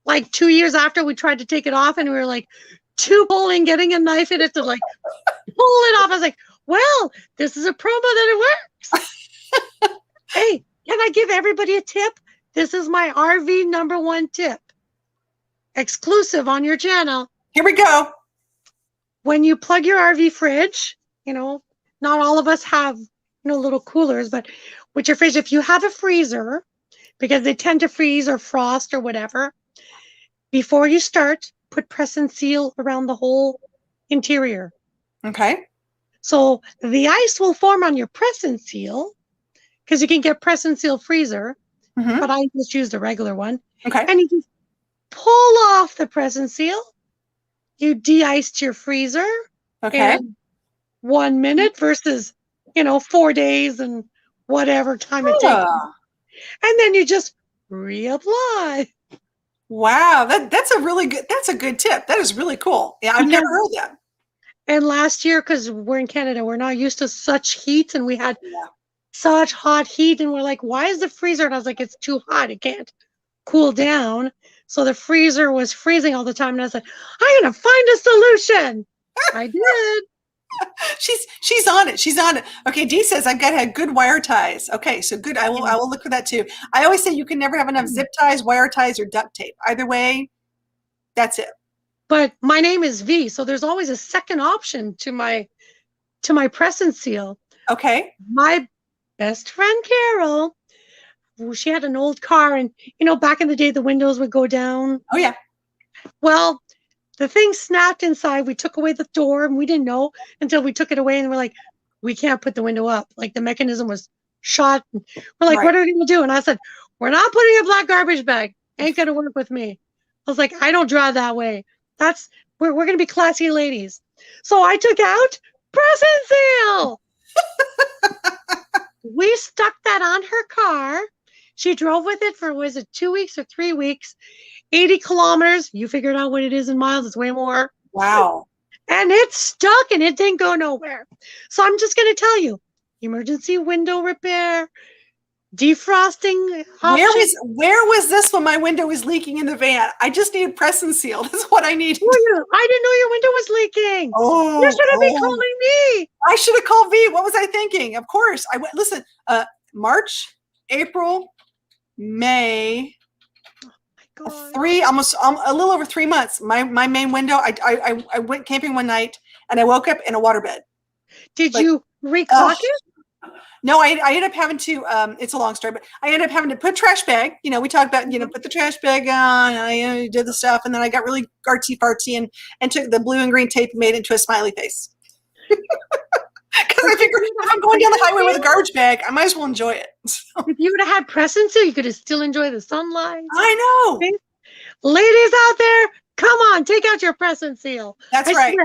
like 2 years after we tried to take it off, and we were like pulling, getting a knife in it to like pull it off. I was like, well, this is a promo that it works. Hey, can I give everybody a tip? This is my RV #1 tip. Exclusive on your channel. Here we go. When you plug your RV fridge, not all of us have, little coolers, but with your fridge, if you have a freezer, because they tend to freeze or frost or whatever, before you start, put press and seal around the whole interior. Okay. So the ice will form on your press and seal, because you can get press and seal freezer, but I just used a regular one. Okay. And you just pull off the press and seal. You de-iced your freezer in 1 minute versus, 4 days and whatever time it takes. And then you just reapply. Wow, that's a good tip. That is really cool. Yeah, I've never heard that. And last year, because we're in Canada, we're not used to such heat, and we had such hot heat, and we're like, why is the freezer? And I was like, it's too hot. It can't cool down. So the freezer was freezing all the time. And I was like, I'm going to find a solution. I did. She's on it. She's on it. Okay, Dee says I've got to have good wire ties. Okay, so good. I will look for that too. I always say you can never have enough zip ties, wire ties, or duct tape. Either way, that's it. But my name is V, so there's always a second option to my press and seal. Okay. My best friend Carol, she had an old car, and back in the day the windows would go down. Oh yeah. Well, the thing snapped inside. We took away the door, and we didn't know until we took it away, and we're like, we can't put the window up. Like the mechanism was shot. We're like, what are we gonna do? And I said, we're not putting a black garbage bag. Ain't gonna work with me. I was like, I don't drive that way. We're gonna be classy ladies. So I took out press and seal. We stuck that on her car. She drove with it for, was it 2 weeks or 3 weeks? 80 kilometers. You figured out what it is in miles. It's way more. Wow. And it stuck, and it didn't go nowhere. So I'm just going to tell you, emergency window repair, defrosting. Where was this when my window was leaking in the van? I just need press and seal. That's what I need. I didn't know your window was leaking. Oh, you should have been calling me. I should have called V. What was I thinking? Of course. Listen, March, April, May, almost a little over 3 months. My main window, I went camping one night and I woke up in a waterbed. Did you recock it? No, I ended up having to, it's a long story, but I ended up having to put trash bag. We talked about, put the trash bag on, and I did the stuff. And then I got really artsy fartsy and took the blue and green tape and made it into a smiley face. Because I figured if I'm going down the highway with a garbage bag, I might as well enjoy it. So. If you would have had press and seal, you could have still enjoyed the sunlight. I know. Ladies out there, come on, take out your press and seal. That's right.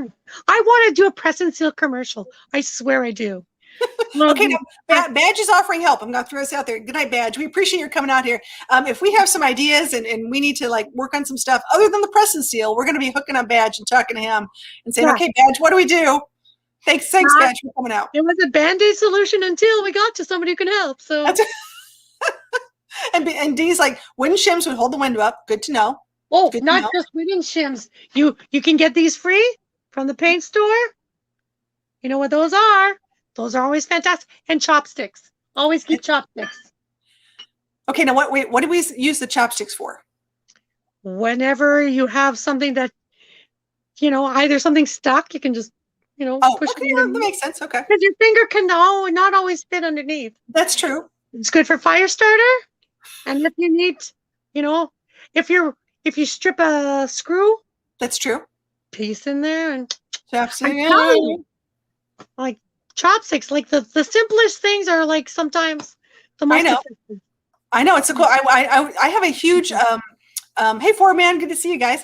I want to do a press and seal commercial. I swear I do. Okay, now, Badge is offering help. I'm going to throw this out there. Good night, Badge. We appreciate your coming out here. If we have some ideas and we need to work on some stuff other than the press and seal, we're going to be hooking up Badge and talking to him and saying, okay, Badge, what do we do? Thanks, Badge, for coming out. It was a Band-Aid solution until we got to somebody who can help. So, and Dee's like, wooden shims would hold the window up. Good to know. Oh, not just wooden shims. You can get these free from the paint store. You know what those are? Those are always fantastic. And chopsticks. Always keep chopsticks. Okay, now what do we use the chopsticks for? Whenever you have something that, either something stuck, you can just, Oh, push it okay, yeah, that underneath. makes sense. Okay, Because your finger can not always fit underneath. that's true. It's good for fire starter. And if you need, you know, if you're if you strip a screw That's true. piece in there, and I'm Chopstick. telling you, like chopsticks, like the simplest things are like sometimes the I most know. effective. I know. It's a cool. I have a huge. Hey, four man, good to see you guys.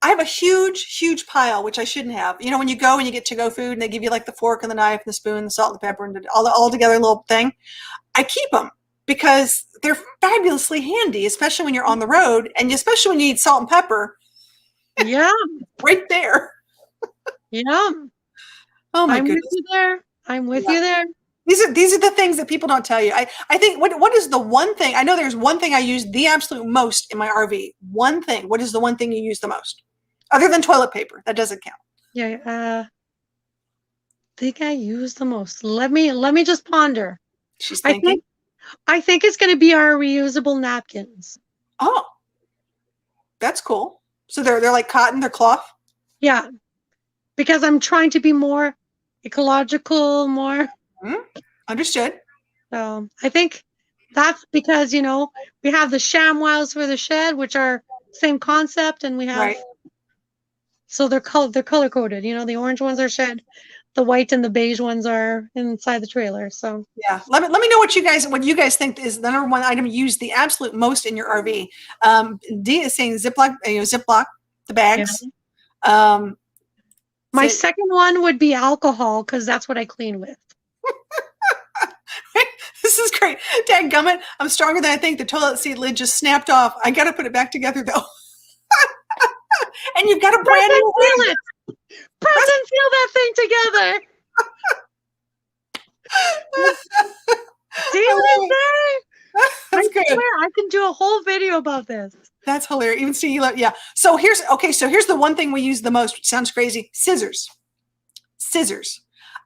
I have a huge pile, which I shouldn't have. You know, when you go and you get to go food, and they give you like the fork and the knife and the spoon, the salt and the pepper, and all together little thing. I keep them because they're fabulously handy, especially when you're on the road, and especially when you need salt and pepper Yeah, right there. yeah. Oh my I'm with goodness. you there. I'm with Yeah. you there. These are the things that people don't tell you. I think what is the one thing I know there's one thing I use the absolute most in my RV. One thing. What is the one thing you use the most? Other than toilet paper. That doesn't count. Yeah, think I use the most. Let me just ponder. She's I thinking. think I think it's going to be our reusable napkins. Oh, that's cool. So they're like cotton, they're cloth. Yeah, because I'm trying to be more ecological, more. Hmm. Understood. So I think that's because, we have the ShamWows for the shed, which are same concept, and we have, Right. so they're color coded. The orange ones are shed, the white and the beige ones are inside the trailer. So Yeah. Let me know what you guys think is the number one item you use the absolute most in your RV. D is saying Ziploc, the yeah. bags. Um, My say- second one would be alcohol because that's what I clean with. This is great. Dadgummit, I'm stronger than I think. The toilet seat lid just snapped off. I got to put it back together though. And you've got a brand new Seal it. Press and seal that thing together. Seal it there. That's I good. swear I can do a whole video about this. That's hilarious. Even Steve, yeah. So here's the one thing we use the most, which sounds crazy. Scissors. Scissors.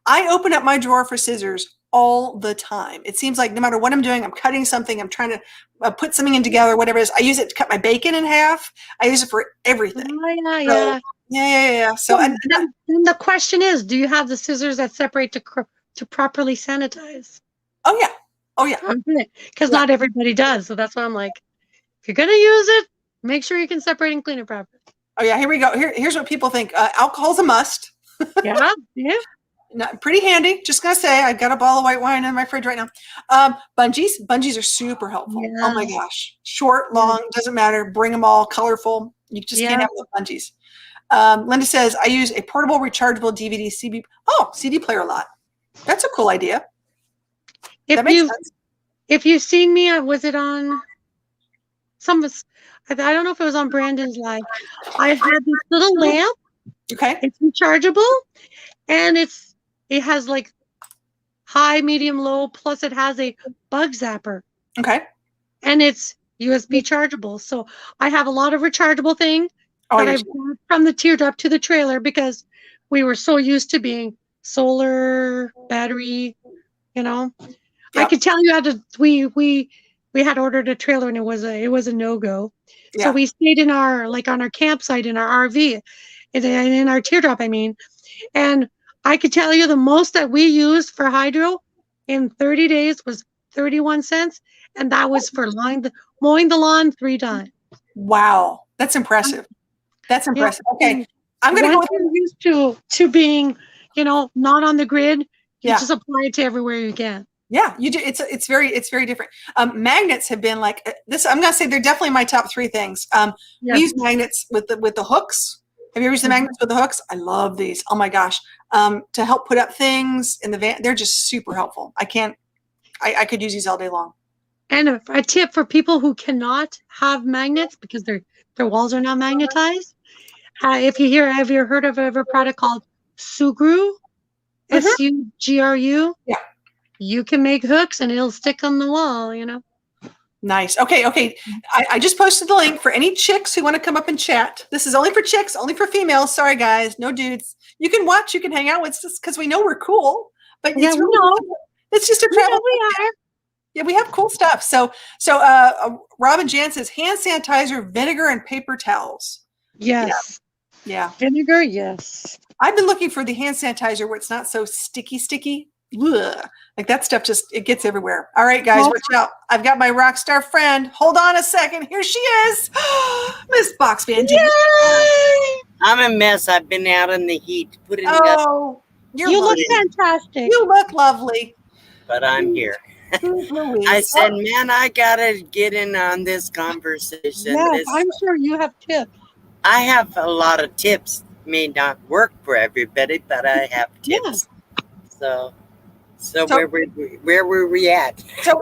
I open up my drawer for scissors all the time. It seems like no matter what I'm doing, I'm cutting something, I'm trying to put something in together, whatever it is. I use it to cut my bacon in half. I use it for everything. Oh, yeah, So, yeah. yeah. So, then the question is, do you have the scissors that separate to properly sanitize? oh yeah. Because Yeah. not everybody does. So that's why I'm like, if you're going to use it, make sure you can separate and clean it properly. Oh yeah, here we go. Here's what people think. Alcohol's a must. Yeah, yeah. Pretty handy. Just gonna say, I've got a bottle of white wine in my fridge right now. Bungees are super helpful. Yeah. Oh my gosh, short, long, doesn't matter. Bring them all, colorful. You just can't have enough bungees. Linda says, I use a portable rechargeable DVD CD player a lot. That's a cool idea. That makes sense. If you've seen me, was it on some? I don't know if it was on Brandon's live. I had this little lamp. Okay. It's rechargeable, and it has like high, medium, low. Plus, it has a bug zapper. Okay. And it's USB chargeable. So I have a lot of rechargeable things that I've brought from the teardrop to the trailer because we were so used to being solar battery. Yep. I could tell you we had ordered a trailer and it was a no-go. Yeah. So we stayed on our campsite in our RV, in our teardrop, I mean. And I could tell you the most that we used for hydro in 30 days was 31 cents. And that was for mowing the lawn 3 times. Wow. That's impressive. That's impressive. Yeah. Okay. I'm going to go with used to being, not on the grid. You just apply it to everywhere you can. Yeah, you do. It's very different. Magnets have been like this. I'm going to say they're definitely my top 3 things. We use magnets with the hooks. Have you ever used the magnets with the hooks? I love these. Oh my gosh. To help put up things in the van. They're just super helpful. I could use these all day long. And a tip for people who cannot have magnets because their walls are not magnetized. Have you heard of a product called Sugru? SUGRU? Yeah. You can make hooks and it'll stick on the wall, Nice. Okay. I just posted the link for any chicks who want to come up and chat. This is only for chicks, only for females. Sorry, guys. No dudes. You can watch. You can hang out with us because we know we're cool. But it's just a travel. We are. Yeah, we have cool stuff. Robin Jan says hand sanitizer, vinegar, and paper towels. Yes. Yeah. Vinegar, yes. I've been looking for the hand sanitizer where it's not so sticky. Ugh. Like that stuff it gets everywhere. All right, guys, Well, watch out. I've got my rock star friend. Hold on a second. Here she is. Miss Box Van D. yay! I'm a mess. I've been out in the heat, putting dust, Oh, you're You look lovely. fantastic. You look lovely. but I'm here. Who's Louise? I said, man, I gotta get in on this conversation. Yes, I'm sure you have tips. I have a lot of tips. May not work for everybody, but I have Yeah. tips. So where were we at? So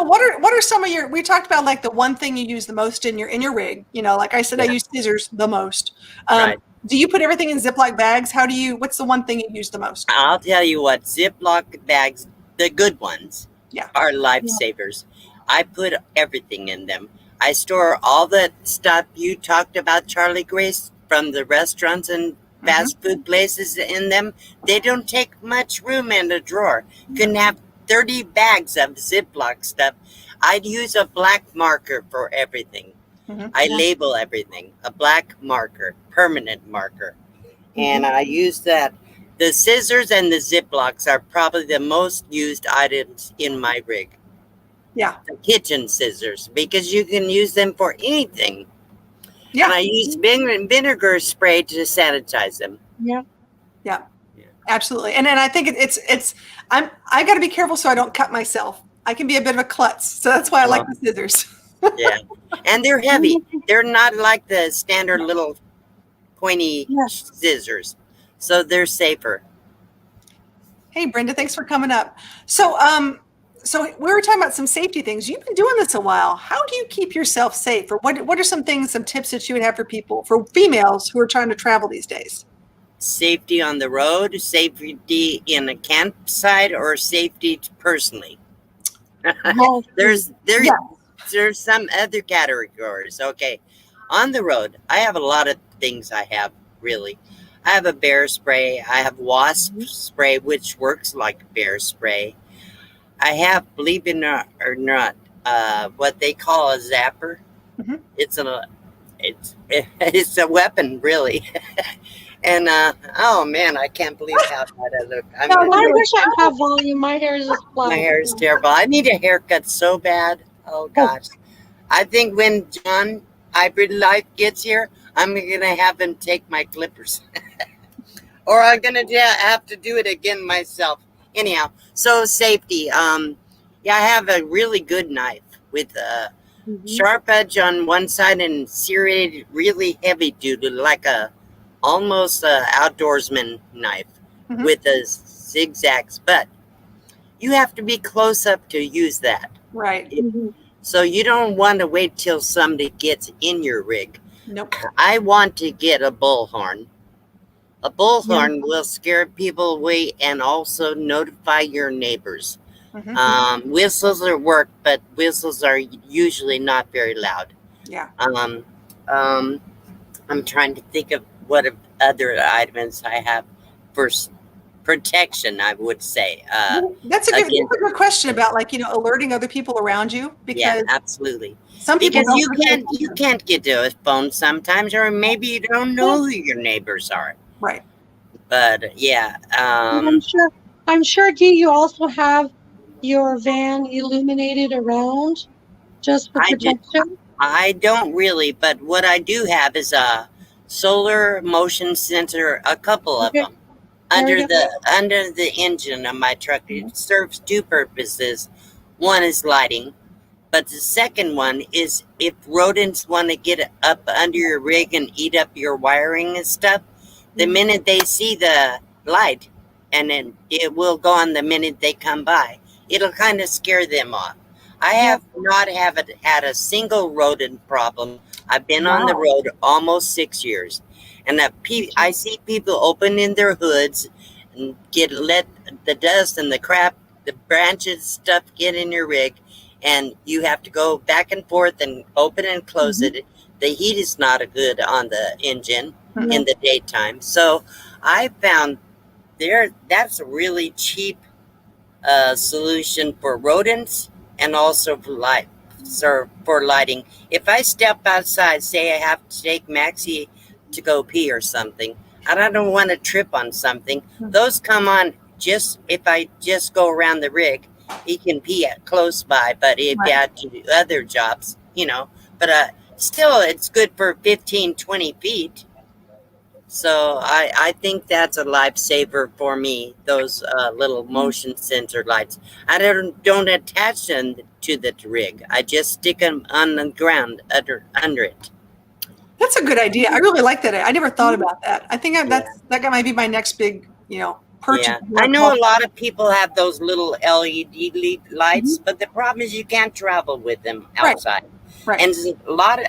what are some of your? We talked about like the one thing you use the most in your rig. You know, like I said, I use scissors the most. Right. Do you put everything in Ziploc bags? What's the one thing you use the most? I'll tell you what, Ziploc bags, the good ones, Yeah. are lifesavers. I put everything in them. I store all the stuff you talked about, Charlie Grace, from the restaurants and fast food places in them. They don't take much room in a drawer. You can have 30 bags of Ziploc stuff. I'd use a black marker for everything. I label everything. A black marker, permanent marker. And I use that. The scissors and the Ziplocs are probably the most used items in my rig. Yeah. The kitchen scissors, because you can use them for anything. Yeah. And I use vinegar spray to sanitize them. Yeah. Yeah. Absolutely. And I think I got to be careful so I don't cut myself. I can be a bit of a klutz. So that's why I like the scissors. Yeah. And they're heavy. They're not like the standard little pointy scissors. So they're safer. Hey, Brenda, thanks for coming up. So we were talking about some safety things. You've been doing this a while. How do you keep yourself safe? Or what are some tips that you would have for females who are trying to travel these days? Safety on the road, safety in a campsite, or safety personally? Well, There's some other categories. Okay. On the road, I have a lot of things really. I have a bear spray. I have wasp spray, which works like bear spray. I have, believe it or not, what they call a zapper. It's a weapon, really. And oh man, I can't believe how bad I look. I wish I have volume. My hair is just flat. My hair is terrible. I need a haircut so bad. Oh gosh. I think when John Hybrid Life gets here, I'm gonna have him take my clippers. Or I'm gonna have to do it again myself. Anyhow, so safety. I have a really good knife with a sharp edge on one side and serrated, really heavy duty, like almost a outdoorsman knife with a zigzags. But you have to be close up to use that. Right. So you don't want to wait till somebody gets in your rig. Nope. I want to get a bullhorn. A bullhorn will scare people away and also notify your neighbors. Whistles work, but whistles are usually not very loud. Yeah. I'm trying to think of what other items I have for protection, I would say. That's a good question about alerting other people around you, because absolutely. Some people you can't get to a phone sometimes, or maybe you don't know who your neighbors are. Right. But yeah, I'm sure, Dee, you also have your van illuminated around just for protection. I don't really, but what I do have is a solar motion sensor, a couple of them under the engine of my truck. It serves two purposes. One is lighting, but the second one is if rodents want to get up under your rig and eat up your wiring and stuff, the minute they see the light, and then it will go on the minute they come by, it'll kind of scare them off. I have not had a single rodent problem. I've been on the road almost 6 years, and I see people opening their hoods and let the dust and the crap, the branches, stuff get in your rig, and you have to go back and forth and open and close it. The heat is not good on the engine in the daytime, so I found that's a really cheap solution for rodents and also for light, for lighting. If I step outside, say I have to take Maxie to go pee or something, and I don't want to trip on something, those come on just if I just go around the rig. He can pee at close by, but if you have to do other jobs, but still it's good for 15, 20 feet. So I think that's a lifesaver for me, those little motion sensor lights. I don't attach them to the rig. I just stick them on the ground under it. That's a good idea. I really like that. I never thought about that. I think that might be my next big, purchase. Yeah, I know a lot of people have those little LED lights, but the problem is you can't travel with them outside. Right. And a lot of,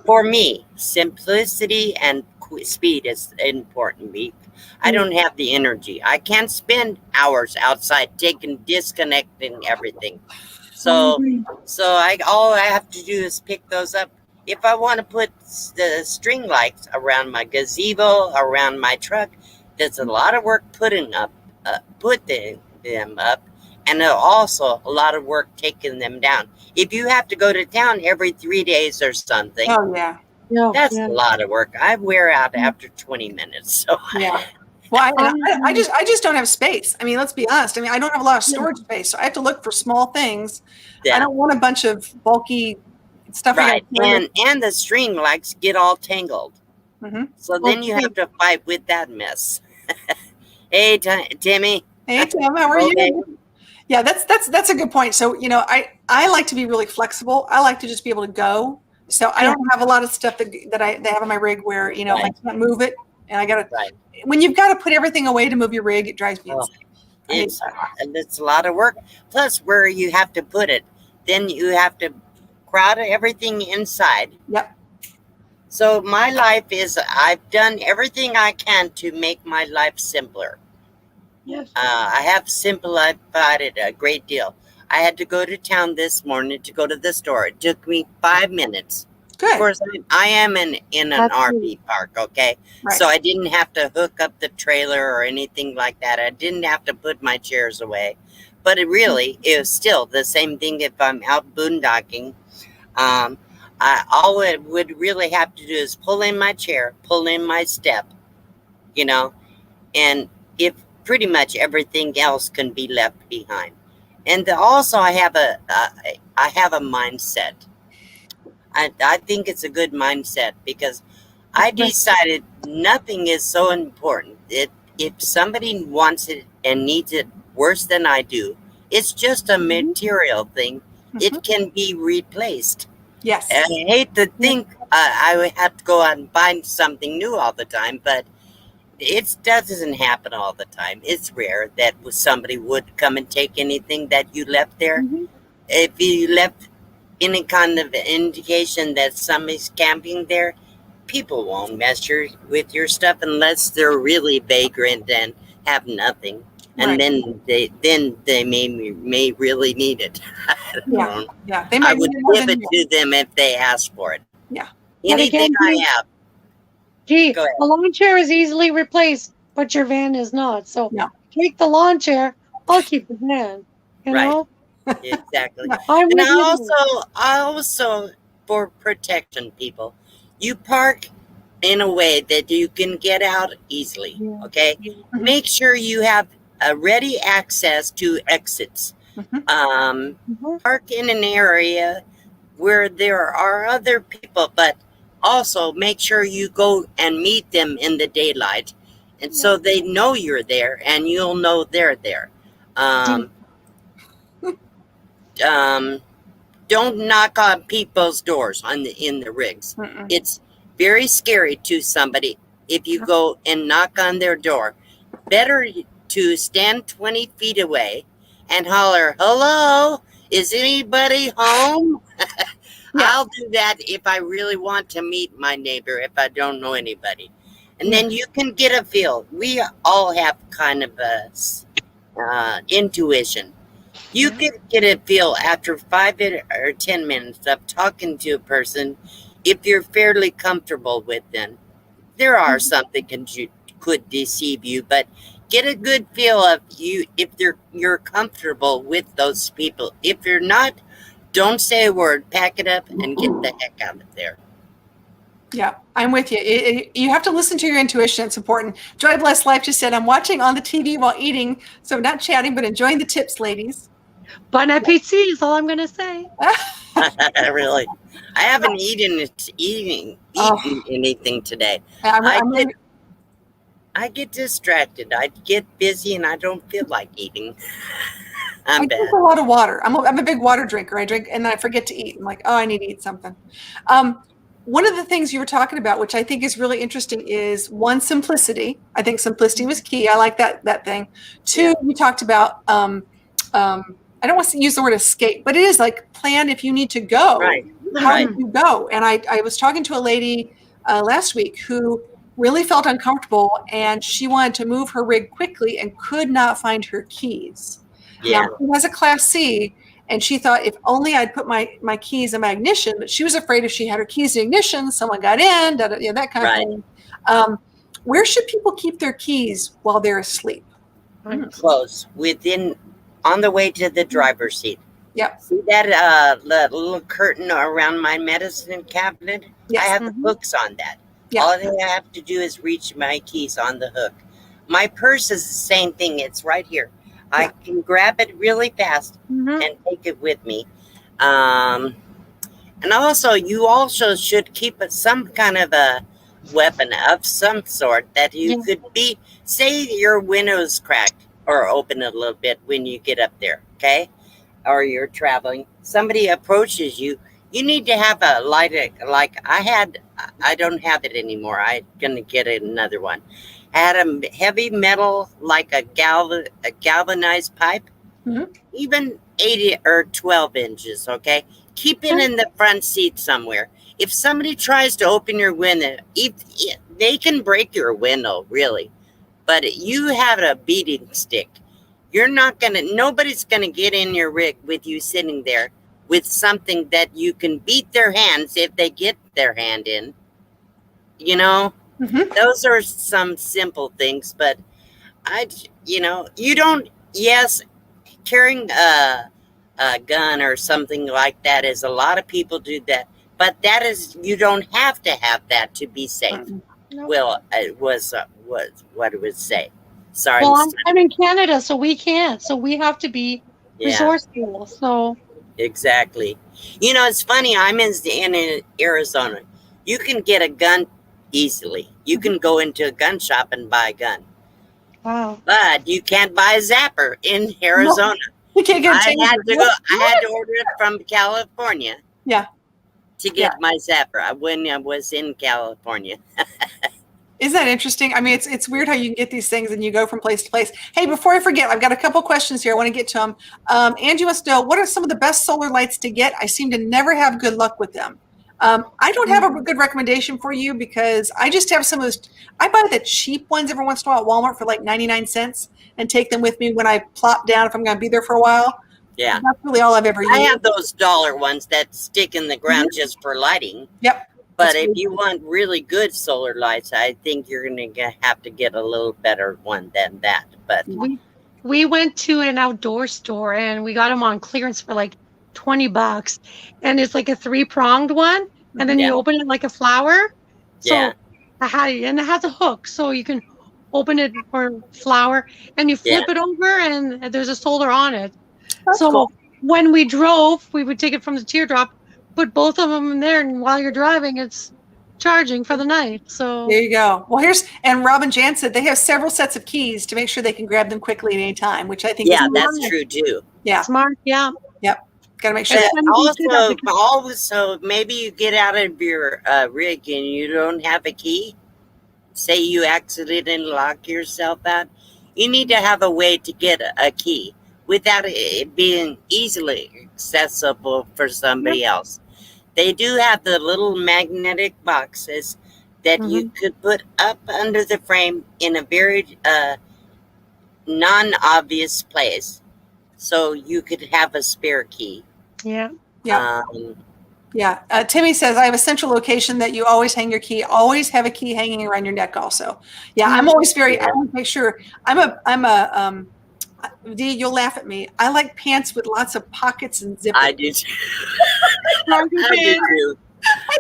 for me, simplicity and speed is important. I don't have the energy. I can't spend hours outside disconnecting everything. So all I have to do is pick those up. If I want to put the string lights around my gazebo, around my truck, there's a lot of work putting them up, and also a lot of work taking them down. If you have to go to town every 3 days or something, that's a lot of work. I wear out after 20 minutes. So well, I just don't have space. I mean, let's be honest. I mean, I don't have a lot of storage space, so I have to look for small things. I don't want a bunch of bulky stuff. Right, and the string lights get all tangled. So then you have to fight with that mess. Hey, Timmy. Hey, Tim, how are you? Yeah, that's a good point. So, I like to be really flexible. I like to just be able to go. So I don't have a lot of stuff that I have on my rig where, if I can't move it and I got to, when you've got to put everything away to move your rig, it drives me insane. It's a lot of work. Plus where you have to put it, then you have to crowd everything inside. Yep. So my life is, I've done everything I can to make my life simpler. Yes. I have simplified it a great deal. I had to go to town this morning to go to the store. It took me 5 minutes. Good. Of course, I am in an RV park, okay? Right. So I didn't have to hook up the trailer or anything like that. I didn't have to put my chairs away. But it was still the same thing if I'm out boondocking. All I would really have to do is pull in my chair, pull in my step, and if pretty much everything else can be left behind. And also I have a mindset. I think it's a good mindset because I decided nothing is so important. If somebody wants it and needs it worse than I do, it's just a material thing. It can be replaced. Yes. And I hate to think I would have to go out and find something new all the time, but it doesn't happen all the time. It's rare that somebody would come and take anything that you left there. If you left any kind of indication that somebody's camping there, people won't mess with your stuff unless they're really vagrant and have nothing. And then they may really need it. I don't know. Yeah. I would give it to them if they asked for it. Yeah. Anything I have. Gee, a lawn chair is easily replaced, but your van is not. So take the lawn chair. I'll keep the van. You know? Exactly. And I also, for protection, people, you park in a way that you can get out easily. Okay. Make sure you have a ready access to exits. Park in an area where there are other people, but also make sure you go and meet them in the daylight, and so they know you're there and you'll know they're there. Don't knock on people's doors in the rigs. It's very scary to somebody if you go and knock on their door. Better to stand 20 feet away and holler, "Hello, is anybody home?" I'll do that if I really want to meet my neighbor, if I don't know anybody. And then you can get a feel. We all have kind of a intuition. You can get a feel after 5 or 10 minutes of talking to a person, if you're fairly comfortable with them. There are some that could deceive you, but get a good feel of you if you're comfortable with those people. If you're not, don't say a word. Pack it up and get the heck out of there. Yeah, I'm with you. You have to listen to your intuition. It's important. Joy Bless Life just said, I'm watching on the TV while eating, so not chatting, but enjoying the tips, ladies. Bon appetit is all I'm going to say. Really, I haven't eaten Oh. anything today. I'm really, I get distracted. I get busy and I don't feel like eating. I I'm drink bad. a lot of water. I'm a big water drinker. I drink and then I forget to eat. I'm like, oh, I need to eat something. One of the things you were talking about, which I think is really interesting, is one, simplicity. I think simplicity was key. I like that thing. Two, you talked about I don't want to use the word escape, but it is like plan if you need to go. Right. How Right. do you go? And I was talking to a lady last week who really felt uncomfortable and she wanted to move her rig quickly and could not find her keys. Yeah. Now, she has a Class C, and she thought if only I'd put my keys in my ignition, but she was afraid if she had her keys in ignition, someone got in, that kind of Right. thing. Where should people keep their keys while they're asleep? Close on the way to the driver's seat. Yep. See that little curtain around my medicine cabinet? Yes. I have hooks on that. Yeah. All I have to do is reach my keys on the hook. My purse is the same thing. It's right here. Yeah. I can grab it really fast and take it with me. And also, you also should keep some kind of a weapon of some sort that you could be, say your window's cracked or open a little bit when you get up there, okay? Or you're traveling. Somebody approaches you. You need to have a light, like I don't have it anymore. I'm going to get another one. I had a heavy metal, like a galvanized pipe, even 8 or 12 inches, okay? Keep it in the front seat somewhere. If somebody tries to open your window, they can break your window, really. But you have a beating stick. Nobody's gonna get in your rig with you sitting there with something that you can beat their hands if they get their hand in. You know, those are some simple things, but carrying a gun or something like that is, a lot of people do that, but you don't have to have that to be safe. Well, it was what it would say. Sorry. Well, I'm in Canada, so we can't. So we have to be resourceful. So exactly. It's funny. I'm in Arizona. You can get a gun easily. You can go into a gun shop and buy a gun. Wow. But you can't buy a zapper in Arizona. You can't get I had to order it from California. Yeah. To get my zapper when I was in California. Isn't that interesting? I mean, it's weird how you can get these things and you go from place to place. Hey, before I forget, I've got a couple questions here. I want to get to them. Angie wants to know, what are some of the best solar lights to get? I seem to never have good luck with them. I don't have a good recommendation for you because I just have some of those. I buy the cheap ones every once in a while at Walmart for like 99 cents and take them with me when I plop down if I'm going to be there for a while. Yeah. That's really all I've ever used. I have those dollar ones that stick in the ground just for lighting. Yep. But if you want really good solar lights, I think you're going to have to get a little better one than that. But we went to an outdoor store and we got them on clearance for like $20, and it's like a 3-pronged one, and then you open it like a flower. So it has a hook, so you can open it for flower, and you flip it over, and there's a solar on it. That's cool. When we drove, we would take it from the teardrop, put both of them in there, and while you're driving, it's charging for the night. So there you go. Well, and Robin Jan said they have several sets of keys to make sure they can grab them quickly at any time, which I think is that's true too. Yeah. Smart. Yeah. Yep. Got to make sure. Also, maybe you get out of your rig and you don't have a key. Say you accidentally lock yourself out. You need to have a way to get a key without it being easily accessible for somebody else. They do have the little magnetic boxes that you could put up under the frame in a very non-obvious place, so you could have a spare key. Yeah. Yeah. Yeah. Timmy says, I have a central location that you always hang your key. Always have a key hanging around your neck also. Yeah, I'm always I want to make sure Dee, you'll laugh at me. I like pants with lots of pockets and zippers. I do too. I do too.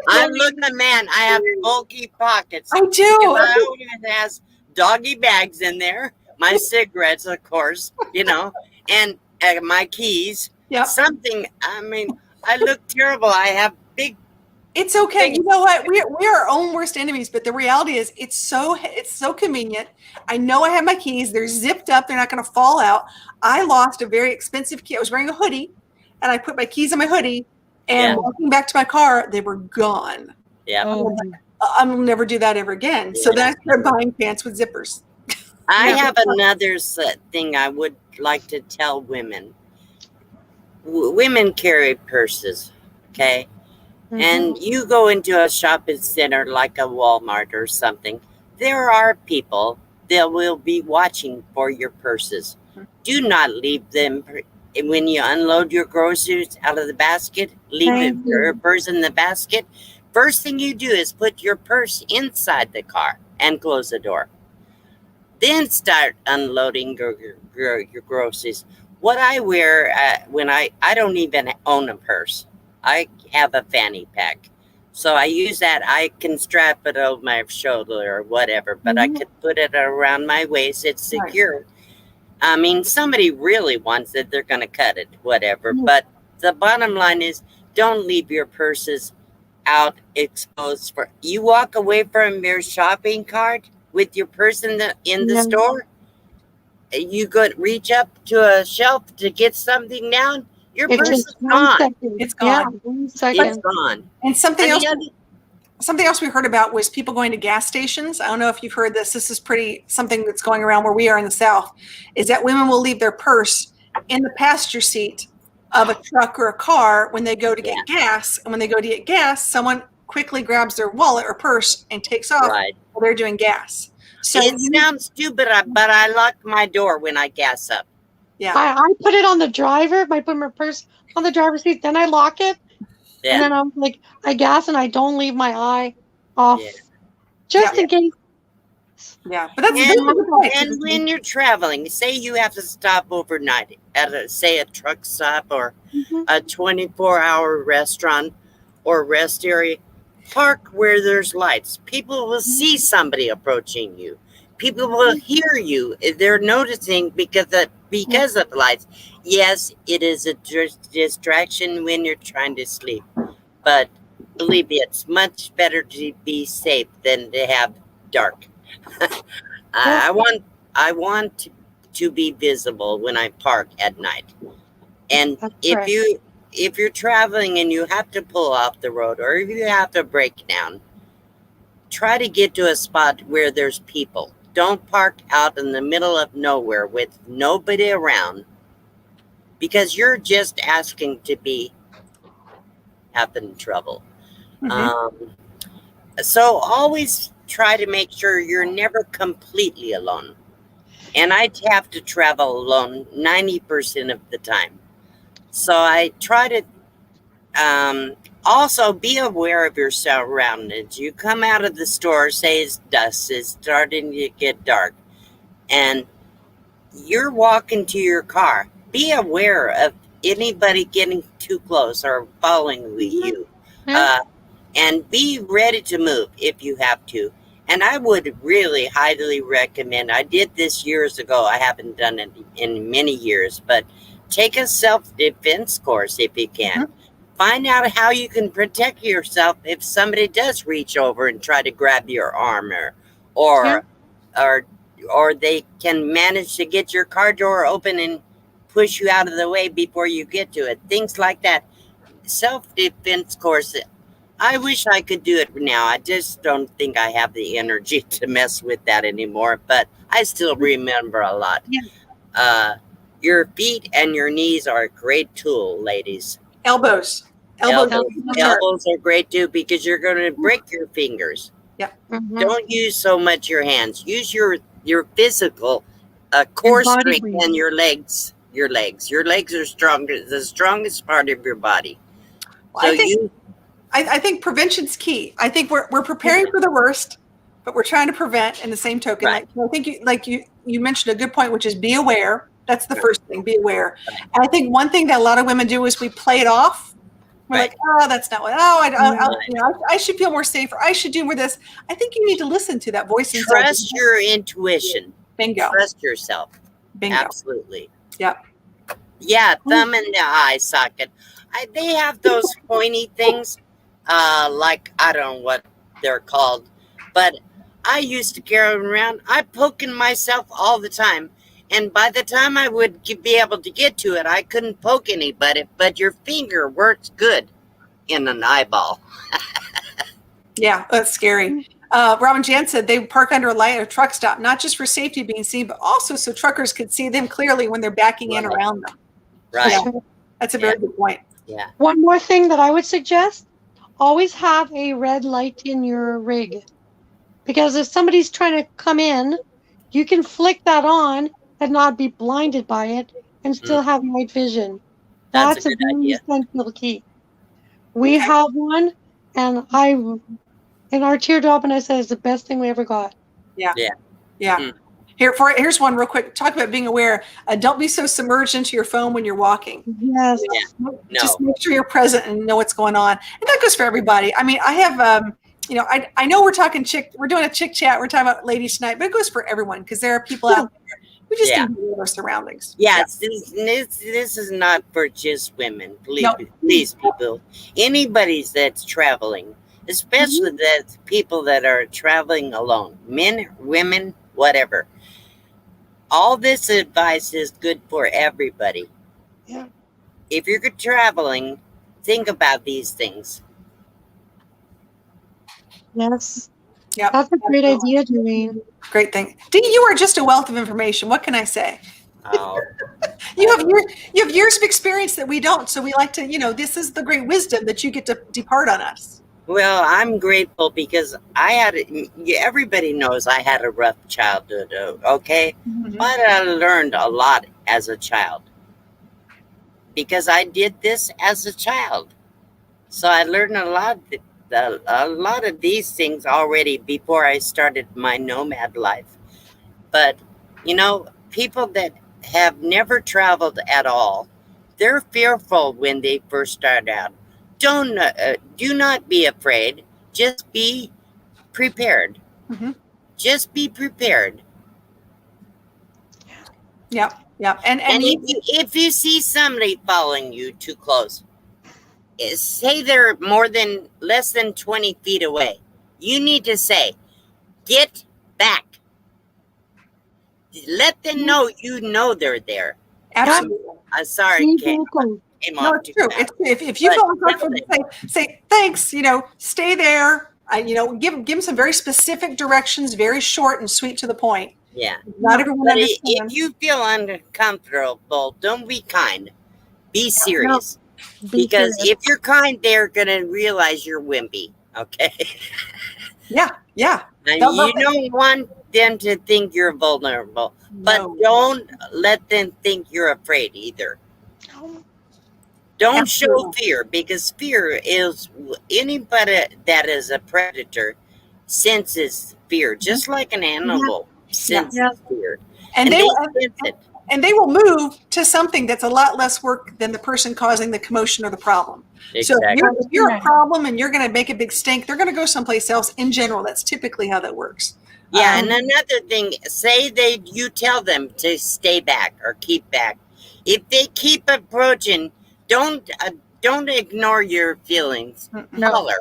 I'm looking, man. I have bulky pockets. I do. I always has doggy bags in there. My cigarettes, of course, and my keys. Yeah. Something. I mean, I look terrible. I have big. It's okay. You know what? We are our own worst enemies, but the reality is it's so convenient. I know I have my keys. They're zipped up. They're not going to fall out. I lost a very expensive key. I was wearing a hoodie and I put my keys in my hoodie and walking back to my car, they were gone. Yeah. I'll never do that ever again. So then I started buying pants with zippers. I have another thing I would like to tell women. Women carry purses, okay? Mm-hmm. And you go into a shopping center like a Walmart or something, there are people that will be watching for your purses. Mm-hmm. Do not leave them when you unload your groceries out of the basket. Leave your purse in the basket. First thing you do is put your purse inside the car and close the door. Then start unloading your groceries. What I wear when I don't even own a purse. I have a fanny pack. So I use that. I can strap it over my shoulder or whatever, but I could put it around my waist. It's secure. Right. I mean, somebody really wants it, they're going to cut it, whatever. But the bottom line is don't leave your purses out exposed. You walk away from your shopping cart with your purse in the store. You could reach up to a shelf to get something down. Your purse is gone. It's gone. It's gone. And something else we heard about was people going to gas stations. I don't know if you've heard this. This is something that's going around where we are in the South, is that women will leave their purse in the passenger seat of a truck or a car when they go to get gas. And when they go to get gas, someone quickly grabs their wallet or purse and takes off while they're doing gas. So it sounds stupid, but I lock my door when I gas up. Yeah, I put it on the driver. I put my purse on the driver's seat, then I lock it. Yeah. And then I'm like, I gas and I don't leave my eye off, just in case. Yeah, but that's and when you're traveling, say you have to stop overnight at a truck stop or a 24-hour restaurant or rest area, park where there's lights. People will see somebody approaching you. People will hear you. They're noticing because of the lights. Yes, it is a distraction when you're trying to sleep. But believe me, it's much better to be safe than to have dark. I want to be visible when I park at night. And if you're traveling and you have to pull off the road or if you have to break down, try to get to a spot where there's people. Don't park out in the middle of nowhere with nobody around because you're just asking to be having trouble. So always try to make sure you're never completely alone. And I have to travel alone 90% of the time. So I try to also be aware of your surroundings. You come out of the store, say it's dusk, it's starting to get dark, and you're walking to your car. Be aware of anybody getting too close or following you. And be ready to move if you have to. And I would really highly recommend, I did this years ago, I haven't done it in many years, but take a self-defense course if you can. Find out how you can protect yourself if somebody does reach over and try to grab your arm or they can manage to get your car door open and push you out of the way before you get to it. Things like that. Self-defense course. I wish I could do it now. I just don't think I have the energy to mess with that anymore, but I still remember a lot. Your feet and your knees are a great tool, ladies. Elbows are great too because you're going to break your fingers. Don't use so much your hands. Use your physical core strength and your legs. Your legs are the strongest part of your body. Well, I think prevention's key. I think we're preparing for the worst, but we're trying to prevent in the same token. Right. Like I think you mentioned a good point, which is be aware. That's the Right. first thing, be aware. Right. And I think one thing that a lot of women do is we play it off. We're Right. like, oh, that's not what, I should feel more safe, or I should do more this. I think you need to listen to that voice inside. Trust your intuition. Bingo. Trust yourself. Bingo. Absolutely. Yep. Yeah, thumb in the eye socket. They have those pointy things, like I don't know what they're called, but I used to carry them around. I poking myself all the time, and by the time I would be able to get to it, I couldn't poke anybody. But your finger works good in an eyeball. Yeah, that's scary. Robin Jan said they park under a light at a truck stop, not just for safety being seen, but also so truckers could see them clearly when they're backing in around them. Right. Yeah, that's a very good point. Yeah. One more thing that I would suggest, always have a red light in your rig. Because if somebody's trying to come in, you can flick that on and not be blinded by it and still have night vision. That's a That's good very idea. essential key. We have one, and in our teardrop, and I said it's the best thing we ever got. Yeah. Yeah. Yeah. Mm. Here's one real quick. Talk about being aware. Don't be so submerged into your phone when you're walking. Yes. Yeah. No. Just make sure you're present and know what's going on. And that goes for everybody. I mean, I have, I know we're doing a chick chat. We're talking about ladies tonight, but it goes for everyone because there are people out there who just Yeah. need to be with our surroundings. Yeah, this is not for just women. Please, No. please, people. Anybody that's traveling, especially the people that are traveling alone, men, women, whatever. All this advice is good for everybody. Yeah. If you're traveling, think about these things. Yes. Yep. That's a great idea, Doreen. Great thing. Dee, you are just a wealth of information. What can I say? Oh, You have years of experience that we don't. So we like to, this is the great wisdom that you get to depart on us. well, I'm grateful because everybody knows I had a rough childhood, okay? But I learned a lot as a child because I did this as a child. So I learned a lot of these things already before I started my nomad life. But, people that have never traveled at all, they're fearful when they first start out. Do not be afraid. Just be prepared. Mhm. Just be prepared. Yep. Yep. And And if you see somebody following you too close, say they're less than 20 feet away. You need to say, get back. Let them know you know they're there. absolutely. Sorry, Be Kate. vocal. Came No, off it's too true. fast. If you But feel uncomfortable, say thanks. Stay there. Give them some very specific directions, very short and sweet to the point. Yeah. Not everyone But understands. if you feel uncomfortable, don't be kind. Be serious. Be Because serious. if you're kind, they're going to realize you're wimpy. Okay? Yeah. And Don't you let them- don't want them to think you're vulnerable. But No. don't let them think you're afraid either. Don't Absolutely. show fear, because fear is anybody that is a predator senses fear, just like an animal senses fear. And And they they sense it. and they will move to something that's a lot less work than the person causing the commotion or the problem. So Exactly. if you're a problem and you're going to make a big stink, they're going to go someplace else. In general, that's typically how that works. Yeah, and another thing, you tell them to stay back or keep back. If they keep approaching, don't ignore your feelings. No. Holler,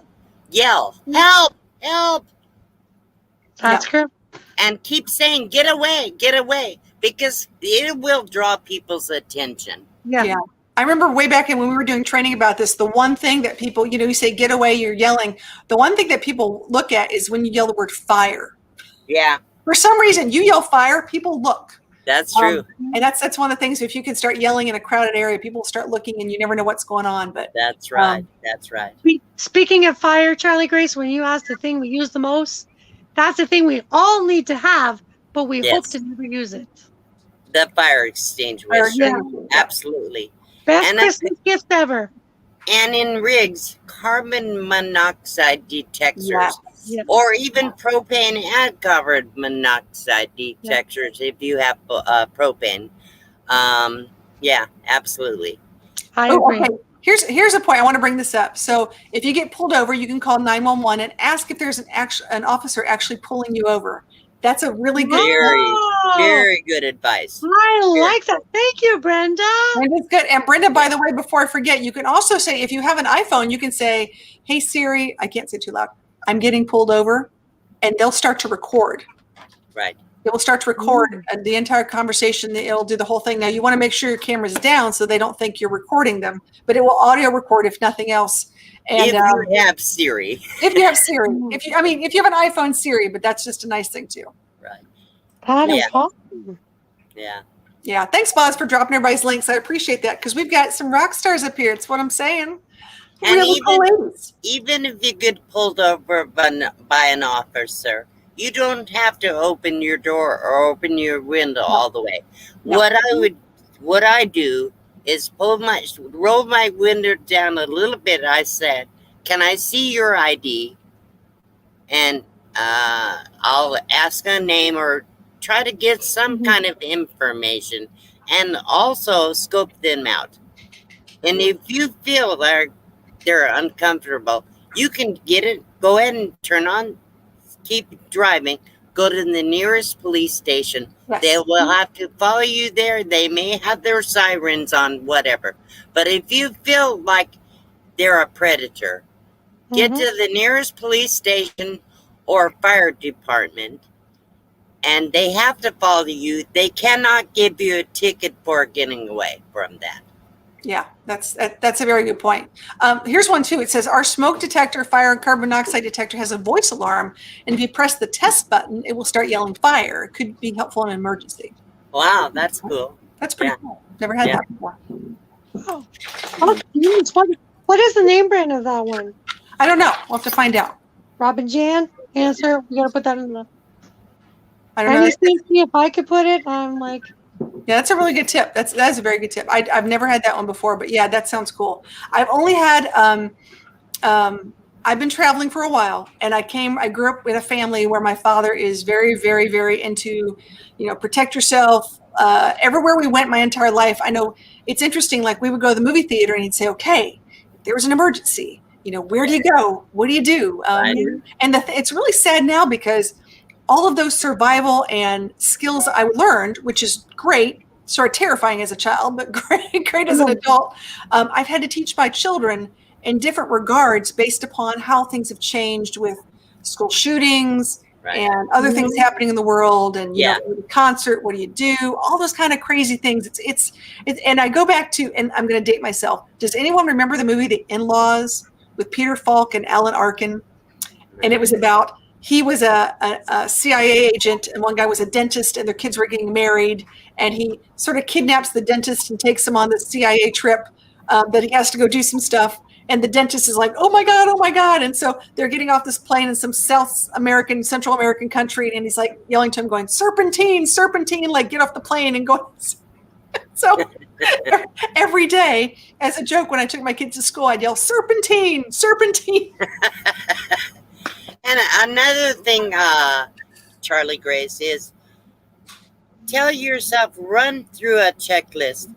yell, help, That's correct. and keep saying, get away, because it will draw people's attention. Yeah. I remember way back when we were doing training about this, the one thing that people, you say get away, you're yelling. The one thing that people look at is when you yell the word fire. Yeah, For some reason, you yell fire, people look. that's true. And that's one of the things. If you can start yelling in a crowded area, people start looking, and you never know what's going on. But That's right. That's right. Speaking of fire, Charlie Grace, when you asked the thing we use the most, that's the thing we all need to have, but we hope Yes. to never use it. The fire extinguisher. Fire Yeah. Absolutely. Best And Christmas gift ever. And in rigs, carbon monoxide detectors, Yes. Yeah. or even propane and carbon monoxide detectors if you have propane. Yeah, absolutely. I Oh, agree. okay. Here's a point. I want to bring this up. So if you get pulled over, you can call 911 and ask if there's an officer actually pulling you over. That's a really good tip. Very, Wow. very good advice. I Very- like that. Thank you, Brenda. Brenda's good. And Brenda, by the way, before I forget, you can also say, if you have an iPhone, you can say, "Hey Siri," I can't say it too loud, "I'm getting pulled over," and they'll start to record. Right. It will start to record the entire conversation. It'll do the whole thing. Now you want to make sure your camera's down so they don't think you're recording them, but it will audio record if nothing else. And If you have Siri. if you have Siri, if you have an iPhone, Siri, but that's just a nice thing too. Right. That is Yeah. awesome. Yeah. Yeah. Thanks, Boz, for dropping everybody's links. I appreciate that because we've got some rock stars up here. It's what I'm saying. And Really cool ladies. even if you get pulled over by an officer, you don't have to open your door or open your window all the way. No. What I do is roll my window down a little bit. I said, "Can I see your ID?" And I'll ask a name or try to get some kind of information, and also scope them out. And if you feel like they're uncomfortable, you can go ahead and turn on, keep driving, go to the nearest police station. Yes. They will have to follow you there. They may have their sirens on, whatever. But if you feel like they're a predator, get to the nearest police station or fire department, and they have to follow you. They cannot give you a ticket for getting away from that. Yeah, that's a very good point. Here's one too. It says our smoke detector, fire, and carbon monoxide detector has a voice alarm, and if you press the test button, it will start yelling fire. It could be helpful in an emergency. Wow, that's cool. That's pretty cool. Never had that before. Oh, geez, what is the name brand of that one? I don't know. We'll have to find out. Robin Jan, answer. We gotta put that in the. I don't know. Anything, if I could put it, I'm like. Yeah, that's a really good tip. That's a very good tip. I've never had that one before, but yeah, that sounds cool. I've only had I've been traveling for a while, and I grew up in a family where my father is very, very, very into, protect yourself. Everywhere we went my entire life, I know it's interesting. Like we would go to the movie theater and he'd say, "Okay, if there was an emergency, where do you go? What do you do?" And it's really sad now because all of those survival and skills I learned, which is great, sort of terrifying as a child, but great as an adult. I've had to teach my children in different regards based upon how things have changed with school shootings and other things happening in the world. And concert, what do you do? All those kind of crazy things. It's and I go back to, and I'm going to date myself. Does anyone remember the movie The In-Laws with Peter Falk and Alan Arkin? And it was about, he was a CIA agent and one guy was a dentist and their kids were getting married, and he sort of kidnaps the dentist and takes him on the CIA trip that he has to go do some stuff. And the dentist is like, oh my God. And so they're getting off this plane in some Central American country. And he's like yelling to him going, serpentine, like get off the plane and go. So every day as a joke, when I took my kids to school, I'd yell, serpentine. And another thing, Charlie Grace, is tell yourself, run through a checklist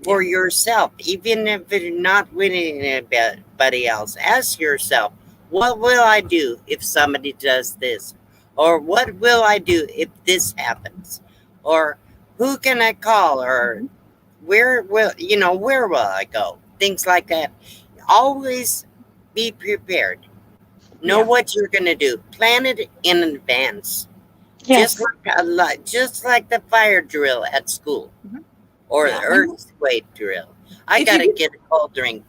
for yourself, even if it's not with anybody else. Ask yourself, what will I do if somebody does this? Or what will I do if this happens? Or who can I call? Or where will I go? Things like that. Always be prepared. Know what you're going to do. Plan it in advance. Yes. Just like the fire drill at school. Or the earthquake drill. I got to get a cold drink.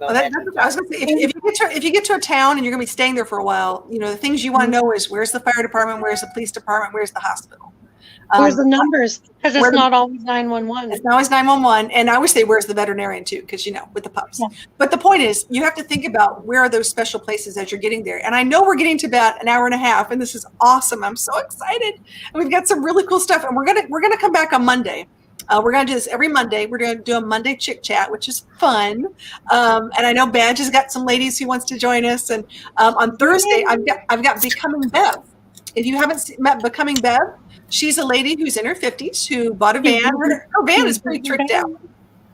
I was going to say, if you get to a town and you're going to be staying there for a while, the things you want to know is where's the fire department, where's the police department, where's the hospital. Where's the numbers? Because it's not always 911. It's not always 911. And I always say, where's the veterinarian too? Because, with the pups. Yeah. But the point is, you have to think about where are those special places as you're getting there. And I know we're getting to about an hour and a half, and this is awesome. I'm so excited. And we've got some really cool stuff. And we're gonna come back on Monday. We're going to do this every Monday. We're going to do a Monday Chick Chat, which is fun. And I know Badge has got some ladies who wants to join us. And on Thursday, I've got Becoming Bev. If you haven't met Becoming Bev, she's a lady who's in her 50s who bought a van. Her van is pretty tricked out.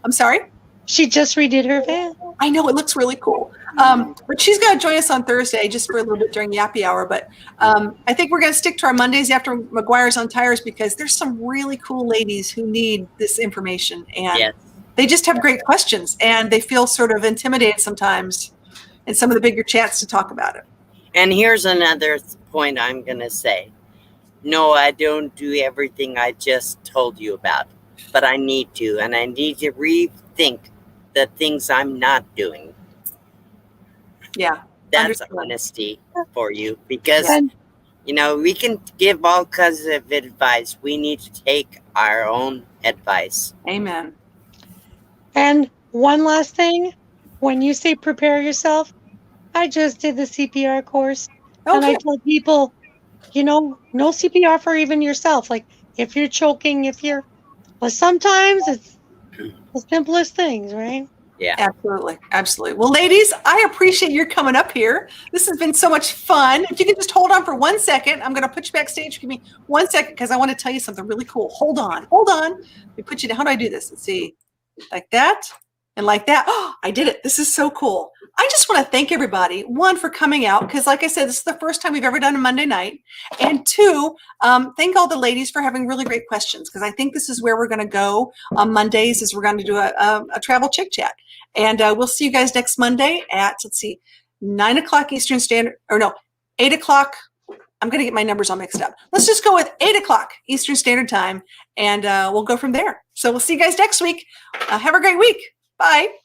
I'm sorry? She just redid her van. I know, it looks really cool. But she's going to join us on Thursday just for a little bit during Yappy Hour. But I think we're going to stick to our Mondays after McGuire's on Tires because there's some really cool ladies who need this information. And they just have great questions. And they feel sort of intimidated sometimes in some of the bigger chats to talk about it. And here's another point I'm going to say. No, I don't do everything I just told you about. But I need to. And I need to rethink the things I'm not doing. Yeah. That's honesty for you. Because, you know, we can give all kinds of advice. We need to take our own advice. Amen. And one last thing. When you say prepare yourself, I just did the CPR course. Okay. And I tell people, you know, no CPR for even yourself. Like if you're choking, well, sometimes it's the simplest things, right? Yeah. Absolutely. Absolutely. Well, ladies, I appreciate your coming up here. This has been so much fun. If you could just hold on for 1 second, I'm going to put you backstage. Give me 1 second because I want to tell you something really cool. Hold on. Hold on. Let me put you down. How do I do this? Let's see. Like that and like that. Oh, I did it. This is so cool. I just want to thank everybody, one, for coming out because, like I said, this is the first time we've ever done a Monday night. And two, thank all the ladies for having really great questions because I think this is where we're going to go on Mondays is we're going to do a travel chick chat. And we'll see you guys next Monday at, 9 o'clock Eastern Standard, 8 o'clock. I'm going to get my numbers all mixed up. Let's just go with 8 o'clock Eastern Standard Time, and we'll go from there. So we'll see you guys next week. Have a great week. Bye.